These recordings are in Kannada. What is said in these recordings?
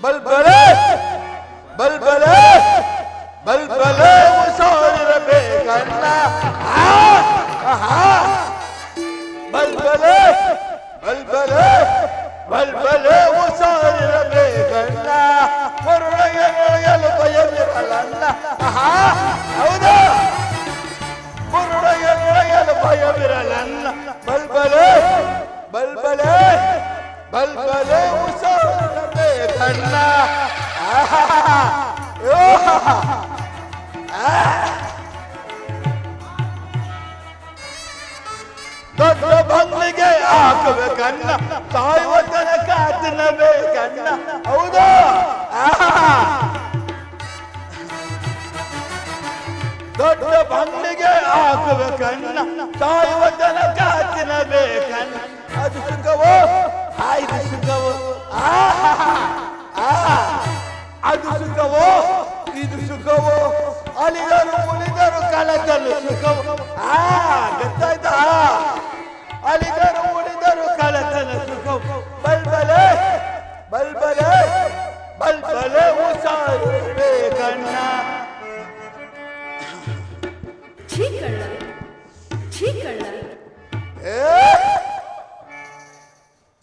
ಬಲ್ಬಲೆ ಬಲ್ಬಲೆ ಬಲ್ಬಲೆ ಹುಷಾರಿರಬೇಕಣ್ಣ ಬಲ್ಬಲೆ ಬಲ್ಬಲೆ ಬಲ್ಬಲೆ ಹುಷಾರಿರಬೇಕಣ್ಣ ಮುರುಳೆಯಲು ಭಯವಿರಲಣ್ಣ ಹೌದಾ ಮುರುಳೆಯಲು ಭಯವಿರಲಣ್ಣ ಬಲ್ಬಲೆ ಬಲ್ಬಲೆ ಬಲ್ಬಲೆ ಹುಷಾರಿರಬೇಕಣ್ಣ ದೊಡ್ಡ ಬಂಗ್ಲಿಗೆ ಹಾಕಬೇಕಣ್ಣ ಸಾಯುವ ತನಕ ತಿನ್ನಬೇಕಣ್ಣ ಹೌದಾ ದೊಡ್ಡ ಬಂಗ್ಲಿಗೆ ಹಾಕಬೇಕಣ್ಣ ಸಾಯುವ ತನಕ ತಿನ್ನಬೇಕಣ್ಣ ಅದು ಸುಖವೋ ಇದು ಸುಖವೋ ಅದು ಸುಖವೋ ಇದು ಸುಖವೋ ಅಲಿದರು ಉಳಿದರು ಕಲತಲು ಸುಖವೋ ಗೊತ್ತಾಯ್ತಾ ಅಲಿದರು ಉಳಿದರು ಕಲತಲು ಸುಖವೋ ಬಲ್ಬಲೆ ಬಲ್ಬಲೆ ಬಲ್ಬಲೆ ಹುಷಾರಿರಬೇಕಣ್ಣ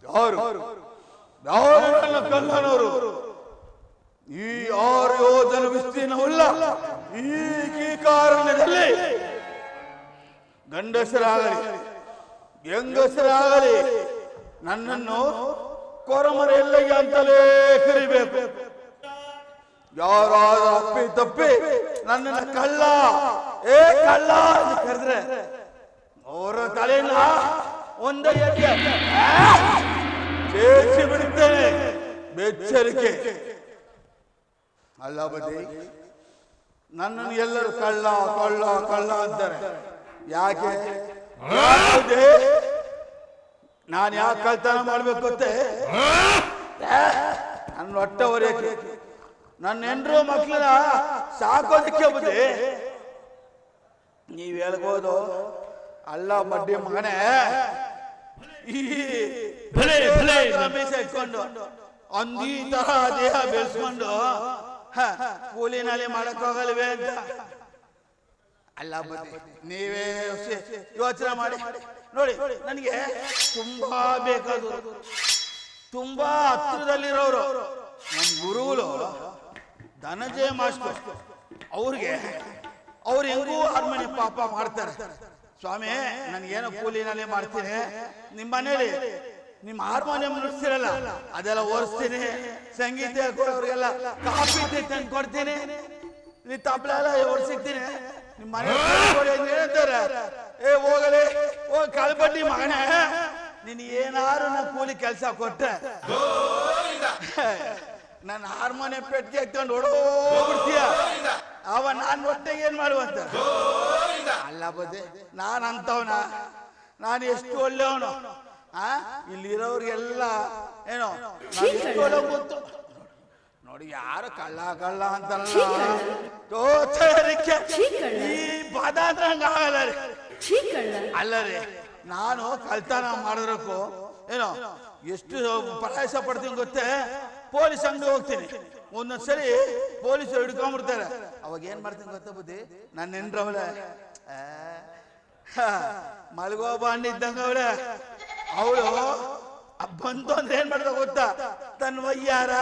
ಯಾರು ಕಲ್ಲನವರು ಈ 6 ಯೋಜನ ವಿಸ್ತೀರ್ಣವುಳ್ಳ ಈ ಕಾರಣದಲ್ಲಿ ಗಂಡಸರಾಗಲಿ ಹೆಂಗಸರಾಗಲಿ ನನ್ನನ್ನು ಕೊರಮರೆಲ್ಲಗೆ ಅಂತಲೇ ಕರಿಬೇಕು. ಯಾರಾದ್ರೂ ಅಪ್ಪಿ ತಪ್ಪಿ ನನ್ನನ್ನು ಕಳ್ಳ ಕಳ್ಳ ಅಂತ ಕರೆದ್ರೆ ಅವರ ತಲೆನ ಒಂದೇ ಸೇರಿಸಿ ಬಿಡುತ್ತೇನೆ. ಬೆಚ್ಚರಿಕೆ ಅಲ್ಲ ಬದಿ ನನ್ನನ್ನು ಎಲ್ಲರೂ ಕಳ್ಳ ಕಳ್ಳ ಕಳ್ಳ ಅಂತಾರೆ. ಯಾಕೆ ನಾನು ಯಾಕೆ ಕಳ್ತನ ಮಾಡ್ಬೇಕು ಗೊತ್ತೇ? ನನ್ನ ಹೊಟ್ಟೆ ಹೊರೆಯಕ್ಕೆ ನನ್ನ ಹೆಂಡ್ರು ಮಕ್ಕಳನ್ನ ಸಾಕೋದಕ್ಕೆ ಬುದ್ಧಿ. ನೀವ್ ಹೇಳ್ಬೋದು ಅಲ್ಲ ಬಡ್ಡಿ ಮಗನೇ ಈ ಮೀಸೆ ಇಟ್ಕೊಂಡು ಅಂದಿ ತರ ದೇಹ ಬೆಳೆಸ್ಕೊಂಡು ಕೂಲಿನಲ್ಲಿ ಮಾಡಕ್ ಹೋಗಲ್ವೇ ಅಂತ ಅಲ್ಲ ಬಡ್ಡಿ. ನೀವೇ ಯೋಚನೆ ಮಾಡಿ ನೋಡಿ. ನನಗೆ ತುಂಬಾ ಬೇಕಾದ್ರು ತುಂಬಾ ಹತ್ರದಲ್ಲಿರೋರು ನಮ್ಮ ಗುರುಗಳು ಧನಂಜಯ ಮಾಸ್ಟರ್ ಅವ್ರಿಗೆ ಅವ್ರು ಹೆಂಗೂ ಅರಮನೆ ಪಾಪ ಮಾಡ್ತಾರೆ. ಸ್ವಾಮಿ ನನ್ಗೇನೋ ಕೂಲಿನಲ್ಲಿ ಮಾಡ್ತೀನಿ, ನಿಮ್ಮ ಮನೇಲಿ ನಿಮ್ಮ ಹಾರ್ಮೋನಿಯಂ ನುಡಿಸ್ತಿರಲ್ಲ ಅದೆಲ್ಲ ಓಡಿಸ್ತೀನಿ, ಸಂಗೀತ ಅವ್ರಿಗೆಲ್ಲ ಕಾಫಿ ತಂದು ಕೊಡ್ತೀನಿ, ನೀ ತಬಲ ಎಲ್ಲ ಓಡಿಸಿರ್ತೀನಿ, ನಿಮ್ಮ ಮನೆ ಹೇಳ್ತಾರೆ ಹೋಗಲಿ ಹೋಗಿ ಕಳ್ಬಡ್ಡಿ ಮಗನೇ ನೀನ್ ಏನಾರು ನಾ ಕೂಲಿ ಕೆಲಸ ಕೊಟ್ಟೆ ನನ್ನ ಹಾರ್ಮೋನಿಯಂ ಪೆಟ್ಟಿಗೆ ಹಾಕೊಂಡು ಓಡೋಗ್ಬಿಡ್ತೀಯ. ಅವ ನಾನ್ ಒಟ್ಟಿಗೆ ಏನ್ ಮಾಡುವಂತ ಅಲ್ಲ ಬದ್ದೆ ನಾನ್ ಅಂತವನ ನಾನು ಎಷ್ಟು ಒಳ್ಳೆಯವನು. ಇಲ್ಲಿರೋರಿಗೆಲ್ಲ ಏನೋ ಎಷ್ಟು ಒಳ್ಳೆ ಗೊತ್ತು ನೋಡಿ. ಯಾರು ಕಳ್ಳ ಕಳ್ಳ ಅಂತಲ್ಲ ಈ ಬಾದಾದ್ರಂಗ ಆಗಲ್ಲ ರೀ ಅಲ್ಲ ರೀ. ನಾನು ಕಳ್ತನ ಮಾಡಿದ್ರಕ್ಕೂ ಏನೋ ಎಷ್ಟು ಪ್ರಯಾಸ ಪಡ್ತೀನಿ ಗೊತ್ತೇ? ಪೊಲೀಸ್ ಅಂಗಡಿ ಹೋಗ್ತೀನಿ, ಒಂದೊಂದ್ಸರಿ ಪೊಲೀಸರು ಹಿಡ್ಕೊಂಡ್ಬಿಡ್ತಾರೆ. ಅವಾಗ ಏನ್ ಮಾಡ್ತೀನಿ ಗೊತ್ತಾ ಬುದ್ಧಿ? ನನ್ನ ಹೆಂಡ್ರವಳೆ ಮಲ್ಗೋ ಬಾಂಡ್ ಇದ್ದಂಗ ಅವಳು ಬಂತು ಅಂದ್ರೆ ಏನ್ ಮಾಡ್ದ ಗೊತ್ತಾ? ತನ್ನ ವಯ್ಯಾರ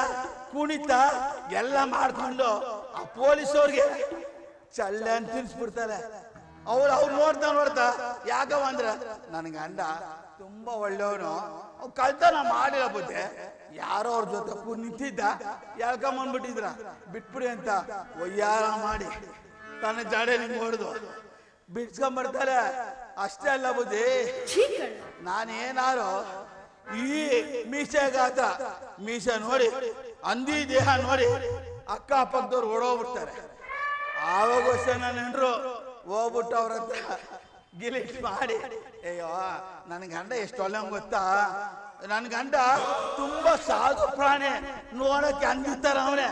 ಕುಣಿತ ಎಲ್ಲ ಮಾಡ್ಕೊಂಡು ಆ ಪೊಲೀಸವ್ರಿಗೆ ಚಳ್ಳೆ ಅಂತ ತಿನ್ಸ್ಬಿಡ್ತಾರೆ. ಅವ್ರು ನೋಡ್ತಾ ಯಾಕವ ಅಂದ್ರ ನನ್ ಗಂಡ ತುಂಬಾ ಒಳ್ಳೆಯವನು, ಅವ್ ಕಳ್ತನ ಮಾಡಿಲ್ಲ ಬುದ್ಧಿ, ಯಾರೋ ಅವ್ರ ಜೊತೆ ನಿಂತಿದ್ದ ಎಳ್ಕೊಂಬಂದ್ಬಿಟ್ಟಿದ್ರ ಬಿಟ್ಬಿಡಿ ಅಂತ ಒಯ್ಯಾರ ಮಾಡಿ ತನ್ನ ಜಾಡೆ ನಿಂಗೆ ಹೊಡೆದು ಬಿಡ್ಸ್ಕೊಂಡ್ಬರ್ತಾರೆ. ಅಷ್ಟೇ ಅಲ್ಲ ಬುದ್ಧಿ, ನಾನೇನಾರು ಈ ಮೀಸೆಗಾತ ಮೀಸೆ ನೋಡಿ ಅಂದಿ ದೇಹ ನೋಡಿ ಅಕ್ಕ ಪಕ್ಕದವ್ರು ಓಡೋಗ್ಬಿಡ್ತಾರೆ. ಆವಾಗ ನನ್ನ ಹೆಂಡ್ರು ಹೋಗ್ಬಿಟ್ಟು ಅವ್ರ ಹತ್ರ ಗಿಲಿಟ್ ಮಾಡಿ ಅಯ್ಯೋ ನನ್ ಗಂಡ ಎಷ್ಟು ಒಳ್ಳೆ ಗೊತ್ತಾ, ನನ್ ಗಂಡ ತುಂಬಾ ಸಾಧು ಪ್ರಾಣಿ, ನೋಡಕ್ಕೆ ಅಂದಿರ್ತಾರ ಅವನೇ,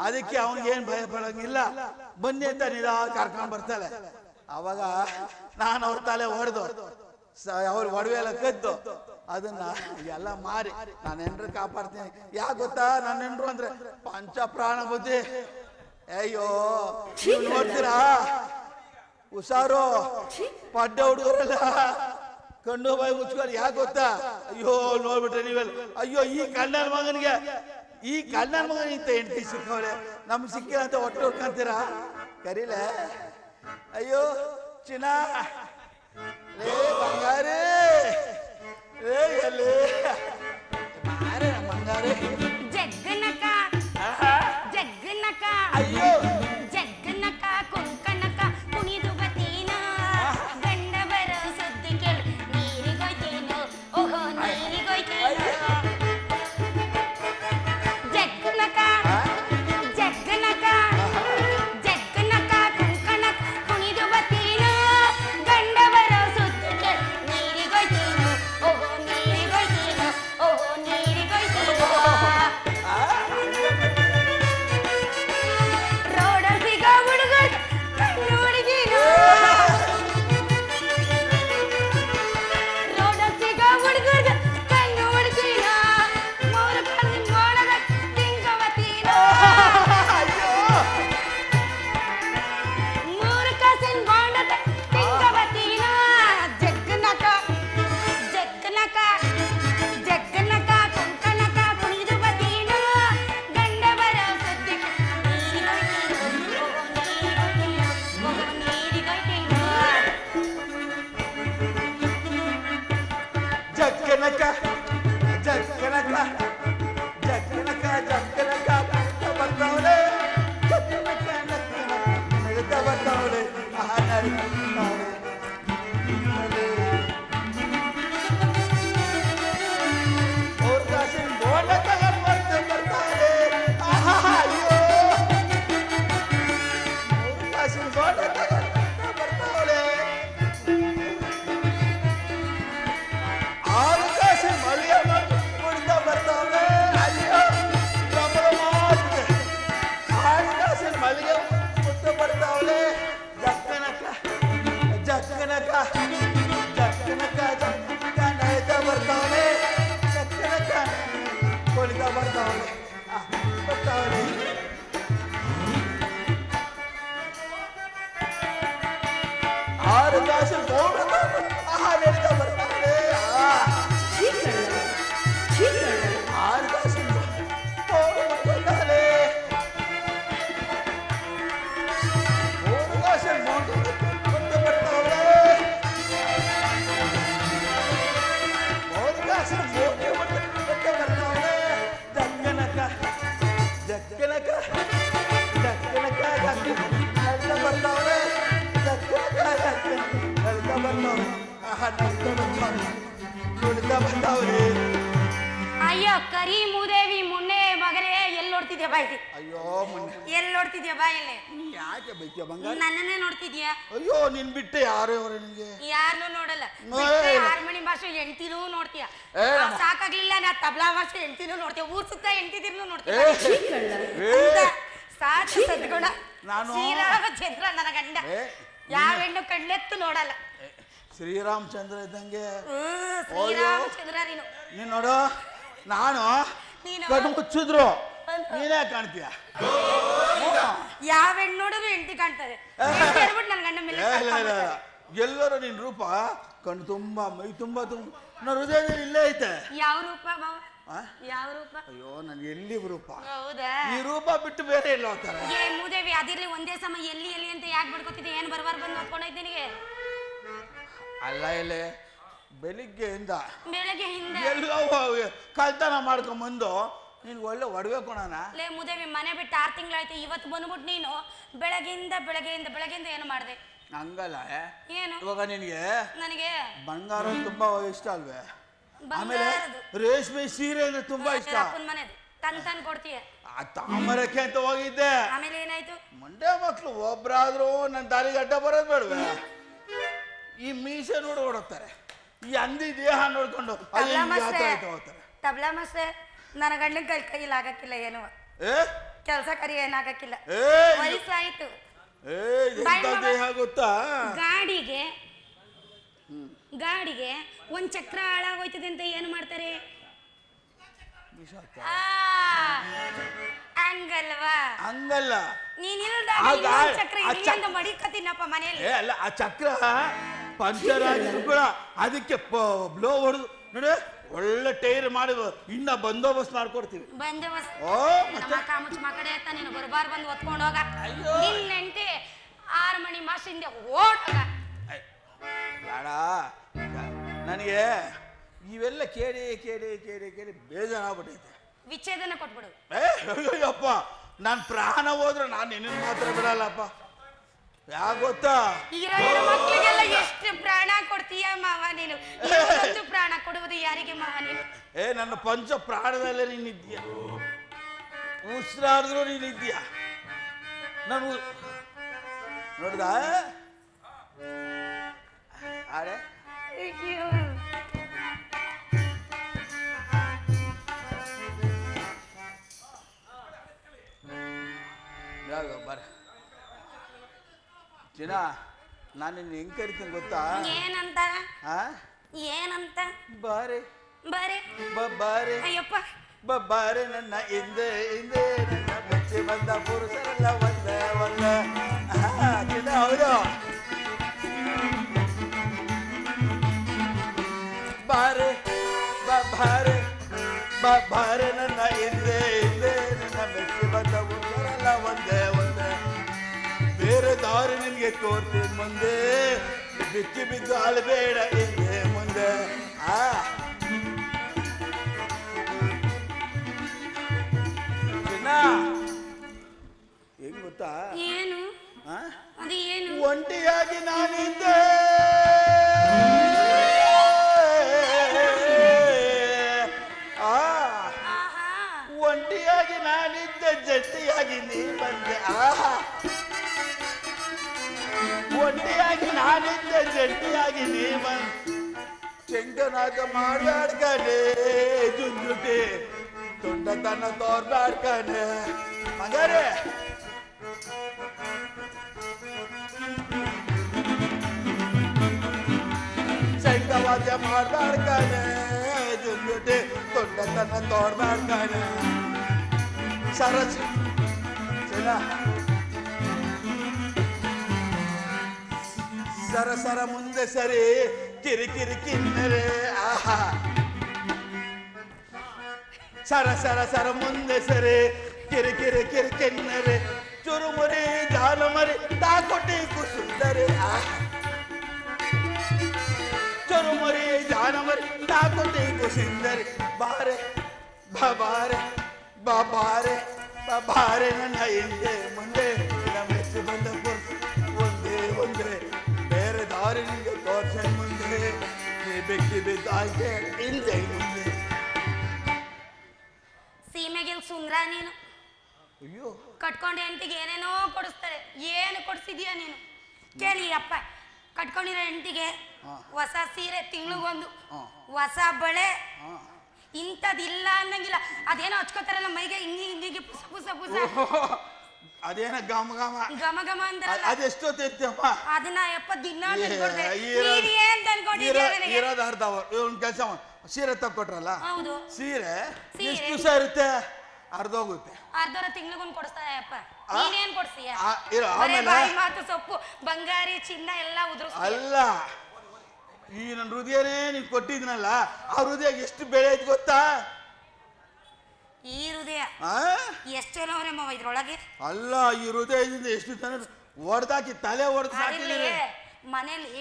ಅದಕ್ಕೆ ಅವನಿಗೇನ್ ಭಯ ಪಡಂಗಿಲ್ಲ, ಬನ್ನಿ ಅಂತ ಕರ್ಕೊಂಡ್ ಬರ್ತಾಳೆ. ಅವಾಗ ನಾನು ಅವ್ರ ತಲೆ ಹೊಡೆದು ಅವ್ರ ಒಡವೆ ಎಲ್ಲ ಕದ್ದು ಅದನ್ನ ಎಲ್ಲ ಮಾರಿ ನಾನು ಹೆಂಡ್ರು ಕಾಪಾಡ್ತೀನಿ. ಯಾಕೆ ಗೊತ್ತಾ, ನನ್ನ ಹೆಂಡ್ರು ಅಂದ್ರೆ ಪಂಚ ಪ್ರಾಣ ಬುದ್ಧಿ. ಅಯ್ಯೋ ನೀವು ನೋಡ್ತೀರಾ, ಹುಷಾರು ಪಡ್ಡ ಹುಡುಗರಲ್ಲ, ಕಣ್ಣು ಬಾಯಿ ಮುಚ್ಕೊಂಡು. ಯಾಕೆ ಗೊತ್ತಾ, ಅಯ್ಯೋ ನೋಡ್ಬಿಟ್ರೆ ನೀವೆಲ್ಲ ಅಯ್ಯೋ ಈ ಕಣ್ಣನ ಮಗನಿಗೆ ಇಂತ ಹೆಂಡತಿ ಸಿಕ್ಕವಳೆ, ನಮ್ಗೆ ಸಿಕ್ಕಿಲ್ಲ ಅಂತ ಹೊಟ್ಟೆ ಹೊಡ್ಕೊಂತೀರಾ? ಕರೀಲೆ ಅಯ್ಯೋ ಚಿನ್ನ ಲೇ ಬಂಗಾರಿ ಲೇ ಎಲ್ಲಿ ಮಾರೇ ಬಂಗಾರಿ ಜಗ್ಗನಕ ಜಗ್ಗನಕ ಅಯ್ಯೋ ಜಗ್ಗನಕ ಕುಂಕನಕ ಕುಣಿದು ಬತ್ತೀನ ಗಂಡ ಬರೋ ಸುದ್ದಿ ಕೇಳಿ ನೀರಿಗೋಯ್ತೇನೋ ಓಹೋ ನೀರಿಗೋಯ್ತೇನೋ ಜಗ್ಗನಕ ಜಗ್ಗನಕ ಜಗ್ಗನಕ ಕುಂಕನಕ ಕುಣಿದು ಬತ್ತೀನ ಗಂಡ ಬರೋ ಸುದ್ದಿ ಕೇಳಿ ನೀರಿಗೋಯ್ತೇನೋ ಓಹೋ ನೀರಿಗೋಯ್ತೇನೋ ಓಹೋ ನೀರಿಗೋಯ್ತೇನೋ ರೋಡಸಿಗ ಹುಡುಗರು ಕಣ್ಣು ಹುಡುಗಿನ ರೋಡಸಿಗ ಹುಡುಗರು ಕಣ್ಣು ಹುಡುಗಿನ ಮೂರು ಕಣ್ಣಿನ ಗೋಣದ ತಿಂಗವತೀನ ಮೂರು ಕಾಸಿನ ಗೋಣದ ತಿಂಗವತೀನ ಜಗ್ಗನಕ ಜಗ್ಗನಕ ಜಗ್ಗನಕ ಕುಂಕನಕ ಕುಣಿದು ಬತ್ತೀನ ಗಂಡ ಬರೋ ಸುದ್ದಿ ಜಗ್ಗನಕ ಜಗ್ಗನಕ ಜಗ್ಗನಕ ಜಗ್ಗನಕ ಬರ್ತಾವಳೆ ಜಗ್ಗನಕ ನಗ್ತಾ ಬರ್ತಾವಳೆ ಅವ್ರ ಕಾಸಿನ ಬೋಂಡ ತಗೊಂಡು ಬರ್ತಾವಳೆ. ಅಯ್ಯೋ ಅವ್ರ ಕಾಸಿನ ಬೋಂಡ ತಗೊಂಡು ಬರ್ತಾವಳೆ. ಆರು ಕಾಸಿನ ಮಳಿಗೆ ಕುಡ್ತಾ ಬರ್ತಾವಳೆ. ಅಯ್ಯೋ ಪ್ರಬಲ ಮಾಡ್ತಿದೆ. ಆರು ಕಾಸಿನ ಮಳಿಗೆ ಕುಡ್ತಾ ಬರ್ತಾವಳೆ. ಜಗ್ಗನಕ ಜಗ್ಗನಕ ಜಗ್ಗನಕ ಜಗ್ಗನಕ ನೈತಾ ಬರ್ತಾವಳೆ. ಜಗ್ಗನಕ ಕುಡಿತಾ ಬರ್ತಾವಳೆ. ಬರ್ತಾವಳೆ. ಆರು ಕಾಸಿನ ನಡೀತಾ ಬರ್ತಾವಳೆ. ಆರು ಕಾಸಿನ ಬರ್ತಾವಳೆ. ಮೂರು ಕಾಸಿನ ಬರ್ತಾವಳೆ. ಮೂರು ಕಾಸಿನ ಬರ್ತಾವಳೆ. ಜಗ್ಗನಕ ಜಗ್ಗನಕ ಜಗ್ಗನಕ ನಡ್ತಾ ಬರ್ತಾವಳೆ. ಜಗ್ಗನಕ ನಡ್ತಾ ಬರ್ತಾವಳೆ. ನಡ್ತಾ ಬರ್ತಾವಳೆ. ಕುಡಿತಾ ಬರ್ತಾವಳೆ. ಅಯ್ಯೋ ಕರಿ ಮೂದೇವಿ ಮುನ್ನೆ ಮಗನೇ ಎಲ್ಲಿ ನೋಡ್ತಿದ್ಯಾ ಬಾಯಿ ಅಯ್ಯೋ ಮೊನ್ನೆ ಎಲ್ಲಿ ನೋಡ್ತಿದ್ಯಾ ಬಾಯಲ್ಲಿ ನೀ ಯಾಕೆ ಬೈತೀಯ ಬಂಗಾರ? ನನ್ನನ್ನೇ ನೋಡ್ತಿದ್ಯಾ ಅಯ್ಯೋ ನಿನ್ ಬಿಟ್ಟೆ ಯಾರು ಅವ್ರೆ ನಿನ್ಗೆ? ಯಾರನ್ನೂ ನೋಡಲ್ಲ ಹಾರ್ಮೋನಿ ಭಾಷೆ ಹೆಂಡ್ತಿನೂ ನೋಡ್ತೀಯ ಏ, ನಮ್ಮ- ಸಾಕಾಗ್ಲಿಲ್ಲ ನಾ ತಬ್ಲಾ ಭಾಷೆ ಹೆಂಡ್ತಿನೂ ನೋಡ್ತೀಯ ಊರ್ ಸುತ್ತ ಹೆಂಡ್ತಿದಿರ್ನು ನೋಡ್ತೀಯ ಏ, ಸಾಕು ಸದ್ಗುಣ ನಾನು- ಶ್ರೀರಾಮಚಂದ್ರ ನನ್ನ ಗಂಡ ಏ, ಯಾವ ಹೆಣ್ಣು ಕಣ್ಣೆತ್ತು ನೋಡಲ್ಲ ಶ್ರೀರಾಮಚಂದ್ರ ಇದ್ದಂಗೆ ಶ್ರೀರಾಮಚಂದ್ರ ನೀನ್ ನೋಡು. ನಾನು ನೀನು ಕಣ್ಣು ಮುಚ್ಚಿದ್ರು ನೀನೇ ಕಾಣ್ತೀಯ. ಯಾವ ಹೆಣ್ಣು ನೋಡಿದ್ರು ಹೆಂಡತಿ ಕಾಣ್ತದೆ ನನ್ನ ಗಂಡ ಮೇಲೆ ಎಲ್ಲರೂ ನಿನ್ ರೂಪ ಕಣ್ಣು ತುಂಬಾ ಮೈ ತುಂಬಾ ನನ್ನ ಹೃದಯದಲ್ಲಿ ಇಲ್ಲೇ ಐತೆ. ಯಾವ ರೂಪ ಬಾವ ಆ? ಯಾವ ರೂಪ? ಅಯ್ಯೋ ನನ್ ಎಲ್ಲಿ ರೂಪ? ಹೌದಾ? ಈ ರೂಪ ಬಿಟ್ಟು ಬೇರೆ ಎಲ್ಲ ಹೋಗ್ತಾರೆ. ಏ ಮೂದೇವಿ ಅದಿರ್ಲಿ ಒಂದೇ ಸಮ ಎಲ್ಲಿ ಎಲ್ಲಿ ಅಂತ ಯಾಕೆ ಬಿಡ್ಕೊತಿದ್ದೆ? ಏನ್ ಬರ್ಬಾರ್ ಬಂದು ನೋಡ್ಕೊಂಡೈತೆ ನಿನಗೆ? ಅಲ್ಲ ಎಲೆ ಬೆಳಿಗ್ಗೆಯಿಂದ ಬೆಳಗ್ಗೆಯಿಂದ ಎಲ್ಲೋ ಕಳ್ತನ ಮಾಡ್ಕೊಂಬಂದು ನಿನ್ಗೆ ಒಳ್ಳೆ ಒಡವೆ ಕೊಡೋಣ. ಲೇ ಮೂದೇವಿ ಮನೆ ಬಿಟ್ಟು 6 ತಿಂಗಳಾಯ್ತು. ಇವತ್ತು ಬಂದ್ಬಿಟ್ಟು ನೀನು ಬೆಳಗ್ಗೆಯಿಂದ ಏನು ಮಾಡಿದೆ? ಹಂಗಲ್ಲ ಏನು ಇವಾಗ ನಿನ್ಗೆ ನನಗೆ ಬಂಗಾರ ತುಂಬಾ ಇಷ್ಟ ಅಲ್ವೇ? ಆಮೇಲೆ ಬಂಗಾರದು ರೇಷ್ಮೆ ಸೀರೆ ಅಂದ್ರೆ ತುಂಬಾ ಇಷ್ಟ. ಅಪ್ಪನ ಮನೆದು ತಂದು ಕೊಡ್ತೀಯ. ಆ ತಾಮರಕ್ಕೆ ಅಂತ ಹೋಗಿದ್ದೆ. ಆಮೇಲೆ ಏನಾಯ್ತು? ಮಂಡ್ಯ ಮಕ್ಳು ಒಬ್ರಾದ್ರೂ ನನ್ನ ದಾರಿಗೆ ಅಡ್ಡ ಬರೋದು ಬೇಡವೆ? ಈ ಮೀಸೆ ನೋಡಿ ಓಡೋಗ್ತಾರೆ, ಈ ಅಂದಿ ದೇಹ ನೋಡ್ಕೊಂಡು ಹೋಗ್ತಾರೆ. ತಬ್ಲಾ ಮಾಸ್ಟರ್ ನನ್ನ ಗಂಡನ ಕೈಯಲ್ಲಿ ಆಗಕ್ಕಿಲ್ಲ ಏನು ಕೆಲಸ ಕರಿ ಏನಾಗಕ್ಕಿಲ್ಲ. ವಯಸ್ಸಾಯ್ತು. ದೇಹ ಗೊತ್ತಾ? ಗಾಡಿಗೆ ಗಾಡಿಗೆ ಒಂದ್ ಚಕ್ರ ಹಾಳಾಗೋಯ್ತದೆ ಅಂತ ಏನು ಮಾಡ್ತಾರೆ? ಆ, ಹಂಗಲ್ವಾ? ಹಂಗಲ್ಲ, ನೀನ್ ಇಲ್ದಾಗ ಚಕ್ರ ಇಲ್ಲಿಂದ ಮಡಿಕತೀನಪ್ಪ ಮನೆಯಲ್ಲಿ. ಅಲ್ಲ, ಆ ಚಕ್ರ ಪಂಚರ್ ಆಗಿದ್ರು ಕೂಡ ಅದಕ್ಕೆ ಬ್ಲೋ ಹೊಡೆದು ನೋಡು, ಒಳ್ಳೆ ಟೈರ್ ಮಾಡಿ ಇನ್ನ ಬಂದೋಬಸ್ತ್ ಮಾಡ್ಕೊಡ್ತೀವಿ. ಬಂದೋಬಸ್ತ್ ಓ ಕಾಮುಚ್ ಮಕಡೆ ಅಂತ ನೀನು ಬರ್ಬಾರ್ ಬಂದು ಒತ್ಕೊಂಡು ಹೋಗ. ನಿನ್ನ ಹೆಂಡತಿ 6 ಮಣಿ ಮಾಸ ಹಿಂದೆ ಓಡೋಗ. ಬೇಡ, ನನಗೆ ಇವೆಲ್ಲ ಕೇಳಿ ಕೇಳಿ ಕೇಳಿ ಕೇಳಿ ಬೇಜಾರಾಗ್ಬಿಟ್ಟೈತೆ. ವಿಚ್ಛೇದನ ಕೊಟ್ಬಿಡು. ಅಯ್ಯಪ್ಪ, ನಾನು ಪ್ರಾಣ ಹೋದ್ರೆ ನಾನು ನಿನ್ನ ಮಾತ್ರ ಬಿಡಲ್ಲಪ್ಪ. ಯಾಕೆ ಗೊತ್ತಾ? ಇರೋ ಮಕ್ಕಳಿಗೆಲ್ಲ ಎಷ್ಟು ಪ್ರಾಣ ಕೊಡ್ತೀಯ ಮಾವ ನೀನು? ಒಂದು ಪ್ರಾಣ ಕೊಡುವುದು ಯಾರಿಗೆ ಮಾವ ನೀನು? ನನ್ನ ಪಂಚ ಪ್ರಾಣದಲ್ಲೇ ನೀನಿದ್ಯಾ, ಉಸಿರಾಡಿದ್ರು ನೀನಿದ್ಯಾ. ನಾನು ನೋಡ್ದ ಆಡೆ ಬರ ಚಿನ್ನ, ನಾನು ನಿನ್ನ ಹೆಂಗ್ ಕರಿತೀನಿ ಗೊತ್ತಾ? ಏನಂತ? ಏನಂತ? ಬಾರೆ ಬಾರೆ ಬಾರೆ ಅಯ್ಯಪ್ಪ, ಬಾರೆ ನನ್ನ ಹಿಂದೆ ಹಿಂದೆ ನನ್ನ ಬೆಚ್ಚಿ ಬಂದ ಪುರುಷರೆಲ್ಲ ಒಂದೇ ಒಂದ. ಚಿನ್ನ ಹೌದು. ಬಾರೆ ಬಾರೆ ಬಾರೆ ನನ್ನ ಹಿಂದೆ ಹಿಂದೆ ನನ್ನ ಬೆಚ್ಚಿ ಬಂದ ಪುರುಷರೆಲ್ಲ ಒಂದೇ ಒಂದೇ. ಬೇರೆ ದಾರಿ ನಿನ್ಗೆ ತೋರ್ತೀನಿ ಮುಂದೆ, ಬಿಚ್ಚಿ ಬಿದ್ದು ಅಳಬೇಡ ಹಿಂದೆ ಮುಂದೆ. ಚಿನ್ನ, ಹೆಂಗ್ ಗೊತ್ತಾ? ಏನು ಅದು? ಏನು? ಒಂಟಿಯಾಗಿ ನಾನಿದ್ದೆ, ಒಂಟಿಯಾಗಿ ನಾನಿದ್ದೆ, ಜಟ್ಟಿಯಾಗಿ ನೀ ಬಂದೆ. ಒಂಟಿಯಾಗಿ ನಾನಿದ್ದೆ, ಜಟ್ಟಿಯಾಗಿ ನೀ ಬಂದೆ. ಚೆಂಗನಾದ ಮಾಡ್ಬೇಡ್ಕನೆ ಜುಂಜುಟಿ, ದೊಡ್ಡತನ ತೋರ್ಬೇಡ್ಕನೆ ಮಗರೇ. ಚೆಂಗವಾದ್ಯ ಮಾಡ್ಬೇಡ್ಕನೆ ಜುಂಜುಟಿ, ದೊಡ್ಡತನ ತೋರ್ಬೇಡ್ಕನೆ. ಸರಸ್ ಸರ ಸರ ಮುಂದೆ ಸರಿ ಕಿರಿಕಿರಿ ಕಿನ್ನರೆ. ಆಹಾ, ಸರ ಸರ ಸರ ಮುಂದೆ ಸರಿ ಕಿರಿಕಿರಿ ಕಿರಿ ಕಿನ್ನರೆ. ಚುರುಮುರಿ ಜಾನುಮರಿ ತಾಕೊಟ್ಟಿ ಕುಸುಂದರೆ. ಚುರುಮುರಿ ಜಾನುಮರಿ ತಾಕೊಟ್ಟಿ ಕುಸುಂದರೆ. ಬಾರೆ ಬಾರೆ ಬಾರೆ ಬಾರೆ ನನ್ನ ಹಿಂದೆ ಮುಂದೆ ಮೆಚ್ಚಿ ಬಂದ ಒಂದೇ ಒಂದೇ. ಬೇರೆ ದಾರಿ ನಿಂಗೆ ತೋರ್ಸ ಮುಂದೆ, ನೀ ಬೆಕ್ಕಿ ಬಿದ್ದಾಗೆ ಹಿಂದೆ ಮುಂದೆ. ಸೀಮೆಗೆ ಸುಂದ್ರ ನೀನು. ಅಯ್ಯೋ, ಕಟ್ಕೊಂಡೆ ಹೆಂಡತಿಗೆ ಏನೇನೋ ಕೊಡಿಸ್ತಾರೆ. ಏನು ಕೊಡಿಸಿದ್ಯಾ ನೀನು? ಕೇಳಿ ಅಪ್ಪ, ಕಟ್ಕೊಂಡಿರೋ ಹೆಂಡತಿಗೆ ಹೊಸ ಸೀರೆ ತಿಂಗಳಿಗೊಂದು, ಹೊಸ ಬಳೆ, ಇಂಥದಿಲ್ಲ ಅನ್ನಂಗಿಲ್ಲ. ಅದೇನೋ ಹಚ್ಕೋತಾರಲ್ಲ ಮೈಗೆ ಹಿಂಗಿ ಹಿಂಗಿಗೆ ಪುಸ ಪುಸ ಪುಸ. ಅದೇನ ಗಮ ಗಮ ಗಮ ಗಮ ಅಂದ್ರೆ ಅದೆಷ್ಟೊತ್ತಿರ್ತೀಯಪ್ಪ? ಅದನ್ನ ಯಪ್ಪ ದಿನ ತಿನ್ಕೊಡ್ದೆ. ನೀನ್ ಏನ್ ತಂದ್ಕೊಟ್ಟಿದ್ಯಾ ನನಗೆ? ಇರೋದು ಅರ್ಧ ಒಂದು ಕೆಲಸ ಸೀರೆ ತಕ್ಕೊಟ್ರಲ್ಲ, ಹೌದು. ಸೀರೆ ಎಷ್ಟು ದಿವಸ ಇರುತ್ತೆ? ಅರ್ಧೋಗುತ್ತೆ. ಅರ್ಧರ ತಿಂಗಳಿಗೊಂದು ಕೊಡಿಸ್ತಾರ ಯಪ್ಪ. ನೀನೇನ್ ಕೊಡ್ತೀಯ? ಆಮೇಲೆ ಮಾತು ಸೊಪ್ಪು ಬಂಗಾರಿ ಚಿನ್ನ ಎಲ್ಲ ಉದುರಿಸ್ತೀಯ. ಅಲ್ಲ, ಈ ನನ್ನ ಹೃದಯನೇ ನೀನ್ ಕೊಟ್ಟಿದ್ನಲ್ಲ, ಆ ಹೃದಯ ಎಷ್ಟು ಬೆಳೆ ಐತ್ ಗೊತ್ತಾ? ಈ ಹೃದಯ ಎಷ್ಟೇನವ್ರೆ ಮಾವ ಇದ್ರೊಳಗೆ? ಅಲ್ಲ, ಈ ಹೃದಯದಿಂದ ಎಷ್ಟು ತನ ಹೊಡೆದಾಕಿ ತಲೆ ಹೊಡೆದು ಸಾಕಿದ್ರೆ. ಮನೇಲಿ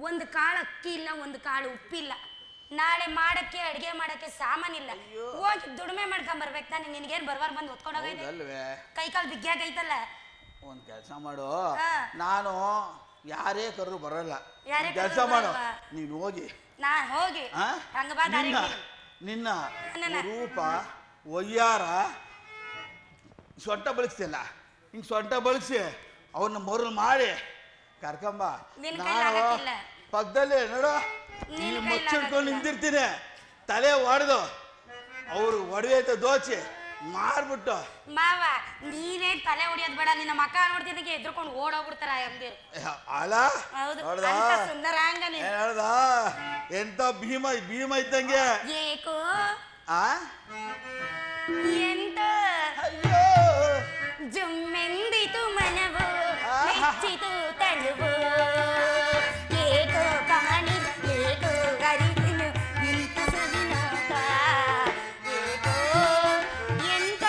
ಒಂದು ಕಾಳು ಅಕ್ಕಿ ಇಲ್ಲ, ಒಂದು ಕಾಳು ಉಪ್ಪಿಲ್ಲ. ನಾಳೆ ಮಾಡಕ್ಕೆ ಅಡಿಗೆ ಮಾಡಕ್ಕೆ ಸಾಮಾನಿಲ್ಲ. ಹೋಗಿ ದುಡಿಮೆ ಮಾಡ್ಕೊಂಡ್ ಬರ್ಬೇಕು ತಾನೆ. ನಿನ್ಗೇನ್ ಬರ್ವಾರ ಬಂದು ಹೊತ್ಕೊಂಡೋಗೈತೆ? ಕೈ ಕಾಲು ಬಿಗ್ಗಾಗೈತಲ್ಲ. ಒಂದ್ ಕೆಲಸ ಮಾಡು, ನಾನು ಯಾರೇ ಕರ್ರು ಬರಲ್ಲ. ಕೆಲಸ ಮಾಡು, ನೀನು ಹೋಗಿ. ನಾನ್ ಹೋಗಿ ನಿನ್ನ ರೂಪ ಒಯ್ಯಾರ ಸೊಂಟ ಬಳಸ್ತಿಲ್ಲ, ಹಿಂಗ್ ಸೊಂಟ ಬಳಸಿ ಅವನ್ನ ಮರಳು ಮಾಡಿ ಕರ್ಕೊಂಬ. ಪಕ್ಕದಲ್ಲೇ ನೋಡು, ನೀನು ಮಚ್ಚಿಡ್ಕೊಂಡು ನಿಂತಿರ್ತೀನಿ, ತಲೆ ಹೊಡೆದು ಅವ್ರು ಒಡವೆ ಅಂತ ದೋಚಿ ಮಾಡ್ಬಿಟ್ಟು ಮಾವ ನೀನೇ ತಲೆ ಹೊಡಿಯೋದ್ ಬೇಡ, ನಿನ್ನ ಮಕ್ಕ ನೋಡ್ತಿದ್ದಕ್ಕೆ ಎದ್ರುಕೊಂಡು ಓಡೋಗ್ಬಿಡ್ತಾರ ಅಂದಿರು. ಅಲ್ಲ ಹೌದು, ನೋಡ್ದ ಅಂತ ಸುಂದರಾಂಗ ನೀನು. ಹೇಳ್ದ ಎಂತ ಭೀಮ ಇದ್ದಂಗೆ. ಏಕೋ ಆ ಎಂತ ಅಯ್ಯೋ ಜುಮ್ಮೆಂದಿತು ಮನವು ಮೆಚ್ಚಿತು ತನುವು, ಏಕೋ ಕಾಣಿ ಏಕೋ ಅರಿತಿನು ಇಂತ ಸವಿನೋಟ, ಏಕೋ ಎಂತ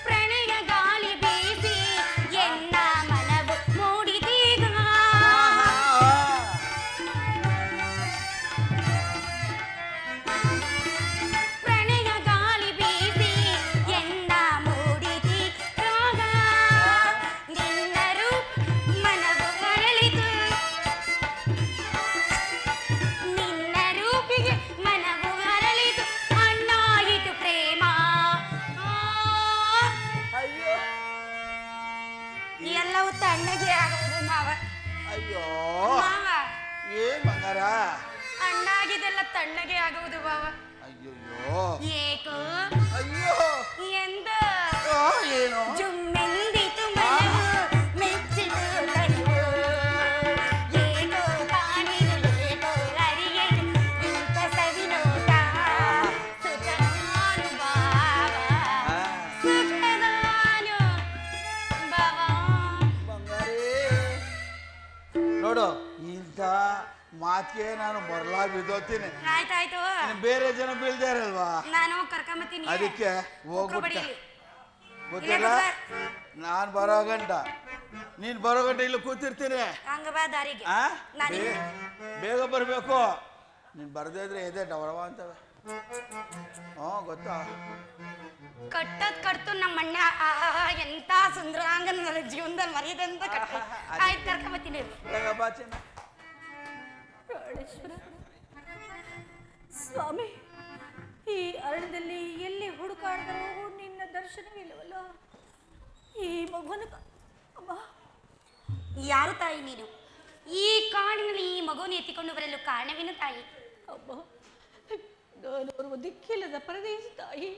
ಪ್ರಣಯ ಗಾಳಿ ಬೀಸಿ ಎನ್ನ ಮನವು ಮೂಡಿದೀಗ, ಪ್ರಣಯ ಗಾಳಿ ಬೀಸಿ ಎನ್ನ ಮೂಡಿದಿ ರಾಗ, ನಿನ್ನರು ಮನವು ಅರಳಿತು, ನಿನ್ನ ರೂಪಿಗೆ ಮನವು ಅರಳಿತು, ಅಣ್ಣಾಯಿತು ಪ್ರೇಮ. ಅಯ್ಯೋ ಎಲ್ಲವೂ ತಣ್ಣಗೆ ಆಗುವುದು ಮಾವ. ಅಯ್ಯೋ ಮಾವ ಏನ್ ಬಂಗಾರ. ಅಣ್ಣಾಗಿದೆಲ್ಲ ತಣ್ಣಗೆ ಆಗುವುದು ಮಾವ. ಅಯ್ಯೋ ಏಕೋ ಅಯ್ಯೋ ಎಂದ ಏನು ಜುಮ್ಮೆಂದಿತು ಮನವು ಮೆಚ್ಚಿತು ತನುವು, ಏಕೋ ಕಾಣಿದು ಏಕೋ ಅರಿಯೆನು ಇಂಥ ಸವಿನೋಟ, ಸುಖದಾನು ಬಾವ ಸುಖದಾನು ಬಾವ. ಬಂಗಾರೇ ನೋಡು ಇಂಥ ಮಾತಿಗೆ ನಾನು ಮರಳಾ ಬಿದ್ದೋತೀನಿ. ಆಯ್ತಾಯ್ತು, ಬೇರೆ ಜನ ಬೀಳ್ದೇ ಇರಲ್ವಾ, ನಾನು ಕರ್ಕೊಂಬತ್ತೀನಿ. ಅದಕ್ಕೆ ಹೋಗ್ಬಿಟ್ಟೆ. ಗೊತ್ತಿಲ್ಲ ನಾನು ಬರೋ ಗಂಟ ನೀನ್ ಬರೋ ಗಂಟ ಇಲ್ಲಿ ಕೂತಿರ್ತೀನಿ. ಹಂಗ ಬಾ ದಾರಿಗೆ. ಆ? ನಾನು ಬೇಗ ಬರ್ಬೇಕು. ನೀನ್ ಬರ್ದೇ ಇದ್ರೆ ಎದೆ ಡವರವ ಅಂತವೆ. ಗೊತ್ತಾ ಕಟ್ಟದ್ ಕಟ್ತು ನಮ್ಮ ಅಣ್ಣ ಎಂತ ಸುಂದರಾಂಗ ನನ್ನ ಜೀವನದಲ್ಲಿ ಮರ್ಯಾದೆ ಅಂತ ಕಟ್ಟ. ಆಯ್ತು ಕರ್ಕೊಂಬತ್ತೀನಿ. ಬೇಗ ಬಾ ಚಿನ್ನ. ಪ್ರಾಣೇಶ್ವರ ಸ್ವಾಮಿ, ಈ ಅರಣ್ಯದಲ್ಲಿ ಎಲ್ಲಿ ಹುಡುಕಾಡಿದರೂ ನಿನ್ನ ದರ್ಶನವಿಲ್ಲವಲ್ಲ. ಈ ಮಗುನ ಅಮ್ಮ, ಯಾರು ತಾಯಿ ನೀನು? ಈ ಕಾಡಿನಲ್ಲಿ ಈ ಮಗುವನ್ನು ಎತ್ತಿಕೊಂಡು ಬರಲು ಕಾರಣವೇನು ತಾಯಿ? ಅಮ್ಮ, ನಾನು ಓರ್ವ ದಿಕ್ಕಿಲ್ಲದ ಪರದೇಶ ತಾಯಿ.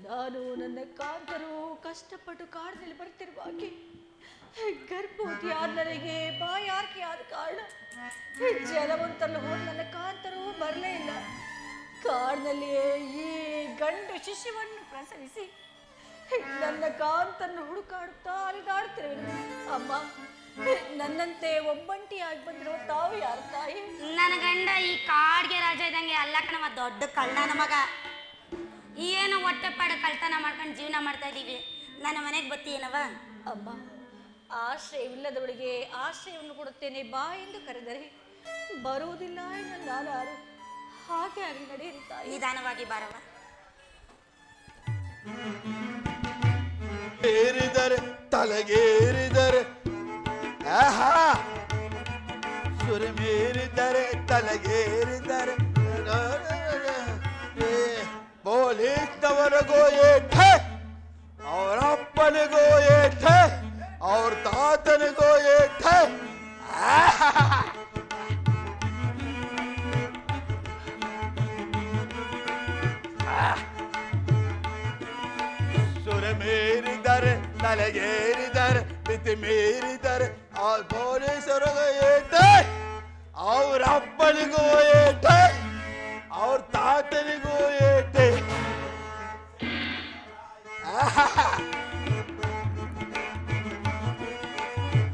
ನಾನು ನನ್ನ ಕಾಂತರು ಕಷ್ಟಪಟ್ಟು ಕಾಡಿನಲ್ಲಿ ಬರ್ತಿರುವಾಗೆ ಗರ್ಭವತಿ ಆದ ನನಗೆ ಬಾಯಾರಿಕೆ ಆದ ಕಾರಣ ಜಲವಂತರಲ್ಲಿ ಹೋದ ನನ್ನ ಕಾಂತರು ಬರಲೇ ಇಲ್ಲ. ಕಾಡಿನಲ್ಲಿಯೇ ಈ ಗಂಡು ಶಿಶುವನ್ನು ಪ್ರಸವಿಸಿ ನನ್ನ ಕಾಂತನ್ನು ಹುಡುಕಾಡುತ್ತಾ ಅಲಿದಾಡುತ್ತಿರುವೆ. ಅಮ್ಮ, ನನ್ನಂತೆ ಒಬ್ಬಂಟಿಯಾಗಿ ಬಂದಿರುವ ತಾವು ಯಾರು ತಾಯಿ? ನನ್ನ ಗಂಡ ಈ ಕಾಡ್ಗೆ ರಾಜ ಇದ್ದಂಗೆ ಅಲ್ಲ ಕಣವ, ದೊಡ್ಡ ಕಳ್ಳನ ಮಗ. ಏನು ಹೊಟ್ಟೆಪಾಡು ಕಳ್ತನ ಮಾಡ್ಕೊಂಡು ಜೀವನ ಮಾಡ್ತಾ ಇದ್ದೀವಿ. ನನ್ನ ಮನೆಗೆ ಬತ್ತೀನವ? ಅಮ್ಮ, ಆಶ್ರಯವಿಲ್ಲದವಳಿಗೆ ಆಶ್ರಯವನ್ನು ಕೊಡುತ್ತೇನೆ ಬಾ ಎಂದು ಕರೆದರೆ ಬರುವುದಿಲ್ಲ ಎಂದು ನಾನು ಯಾರು? ಹಾಗೆ ಆಗಲಿ, ನಡೆಯಿರಿ ತಾಯಿ. ನಿಧಾನವಾಗಿ ಬಾರವ. ಏರಿದರೆ ತಲೆಗೇರಿದರೆ ಆಹಾ, ಸುರಮೇರಿದರೆ ತಲೆಗೇರಿದರೆ ಪೊಲೀಸ್ನವರಿಗೂ ಏಠೆ, ಅವರಪ್ಪನಿಗೂ ಏಠೆ, ಅವ್ರ ತಾತನಿಗೂ ಏಠೆ. ಸುರಮೇರಿದರೆ ತಲೆಗೇರಿದರೆ ಮಿತಿ ಮೀರಿದರೆ ಆ ಪೊಲೀಸರಿಗೂ ಏಟೆ, ಅವ್ರ ಅಪ್ಪನಿಗೂ ಏಟೆ, ಅವ್ರ ತಾತನಿಗೂ ಏಟೆ.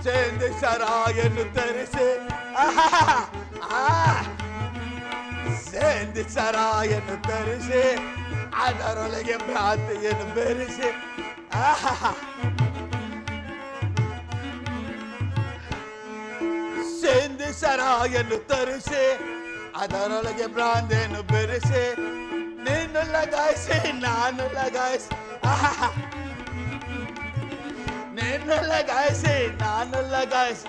ಸೇಂದಿ ಸರಾಯನ್ನು ತರಿಸಿ ಸೇಂದಿ ಸರಾಯನ್ನು ತರಿಸಿ ಅದರೊಳಗೆ ಭ್ರಾಂತಿಯನ್ನು ಬೆರೆಸಿ ಸೇಂದಿ ಸರಾಯನ್ನು ತರಿಸಿ ಅದರೊಳಗೆ ಭ್ರಾಂತಿಯನ್ನು ಬೆರೆಸಿ ನೀನು ಲಗಾಯಿಸಿ ನಾನು ಲಗಾಯಿಸಿ ನೀನು ಲಗಾಯಿಸಿ ನಾನು ಲಗಾಯಿಸಿ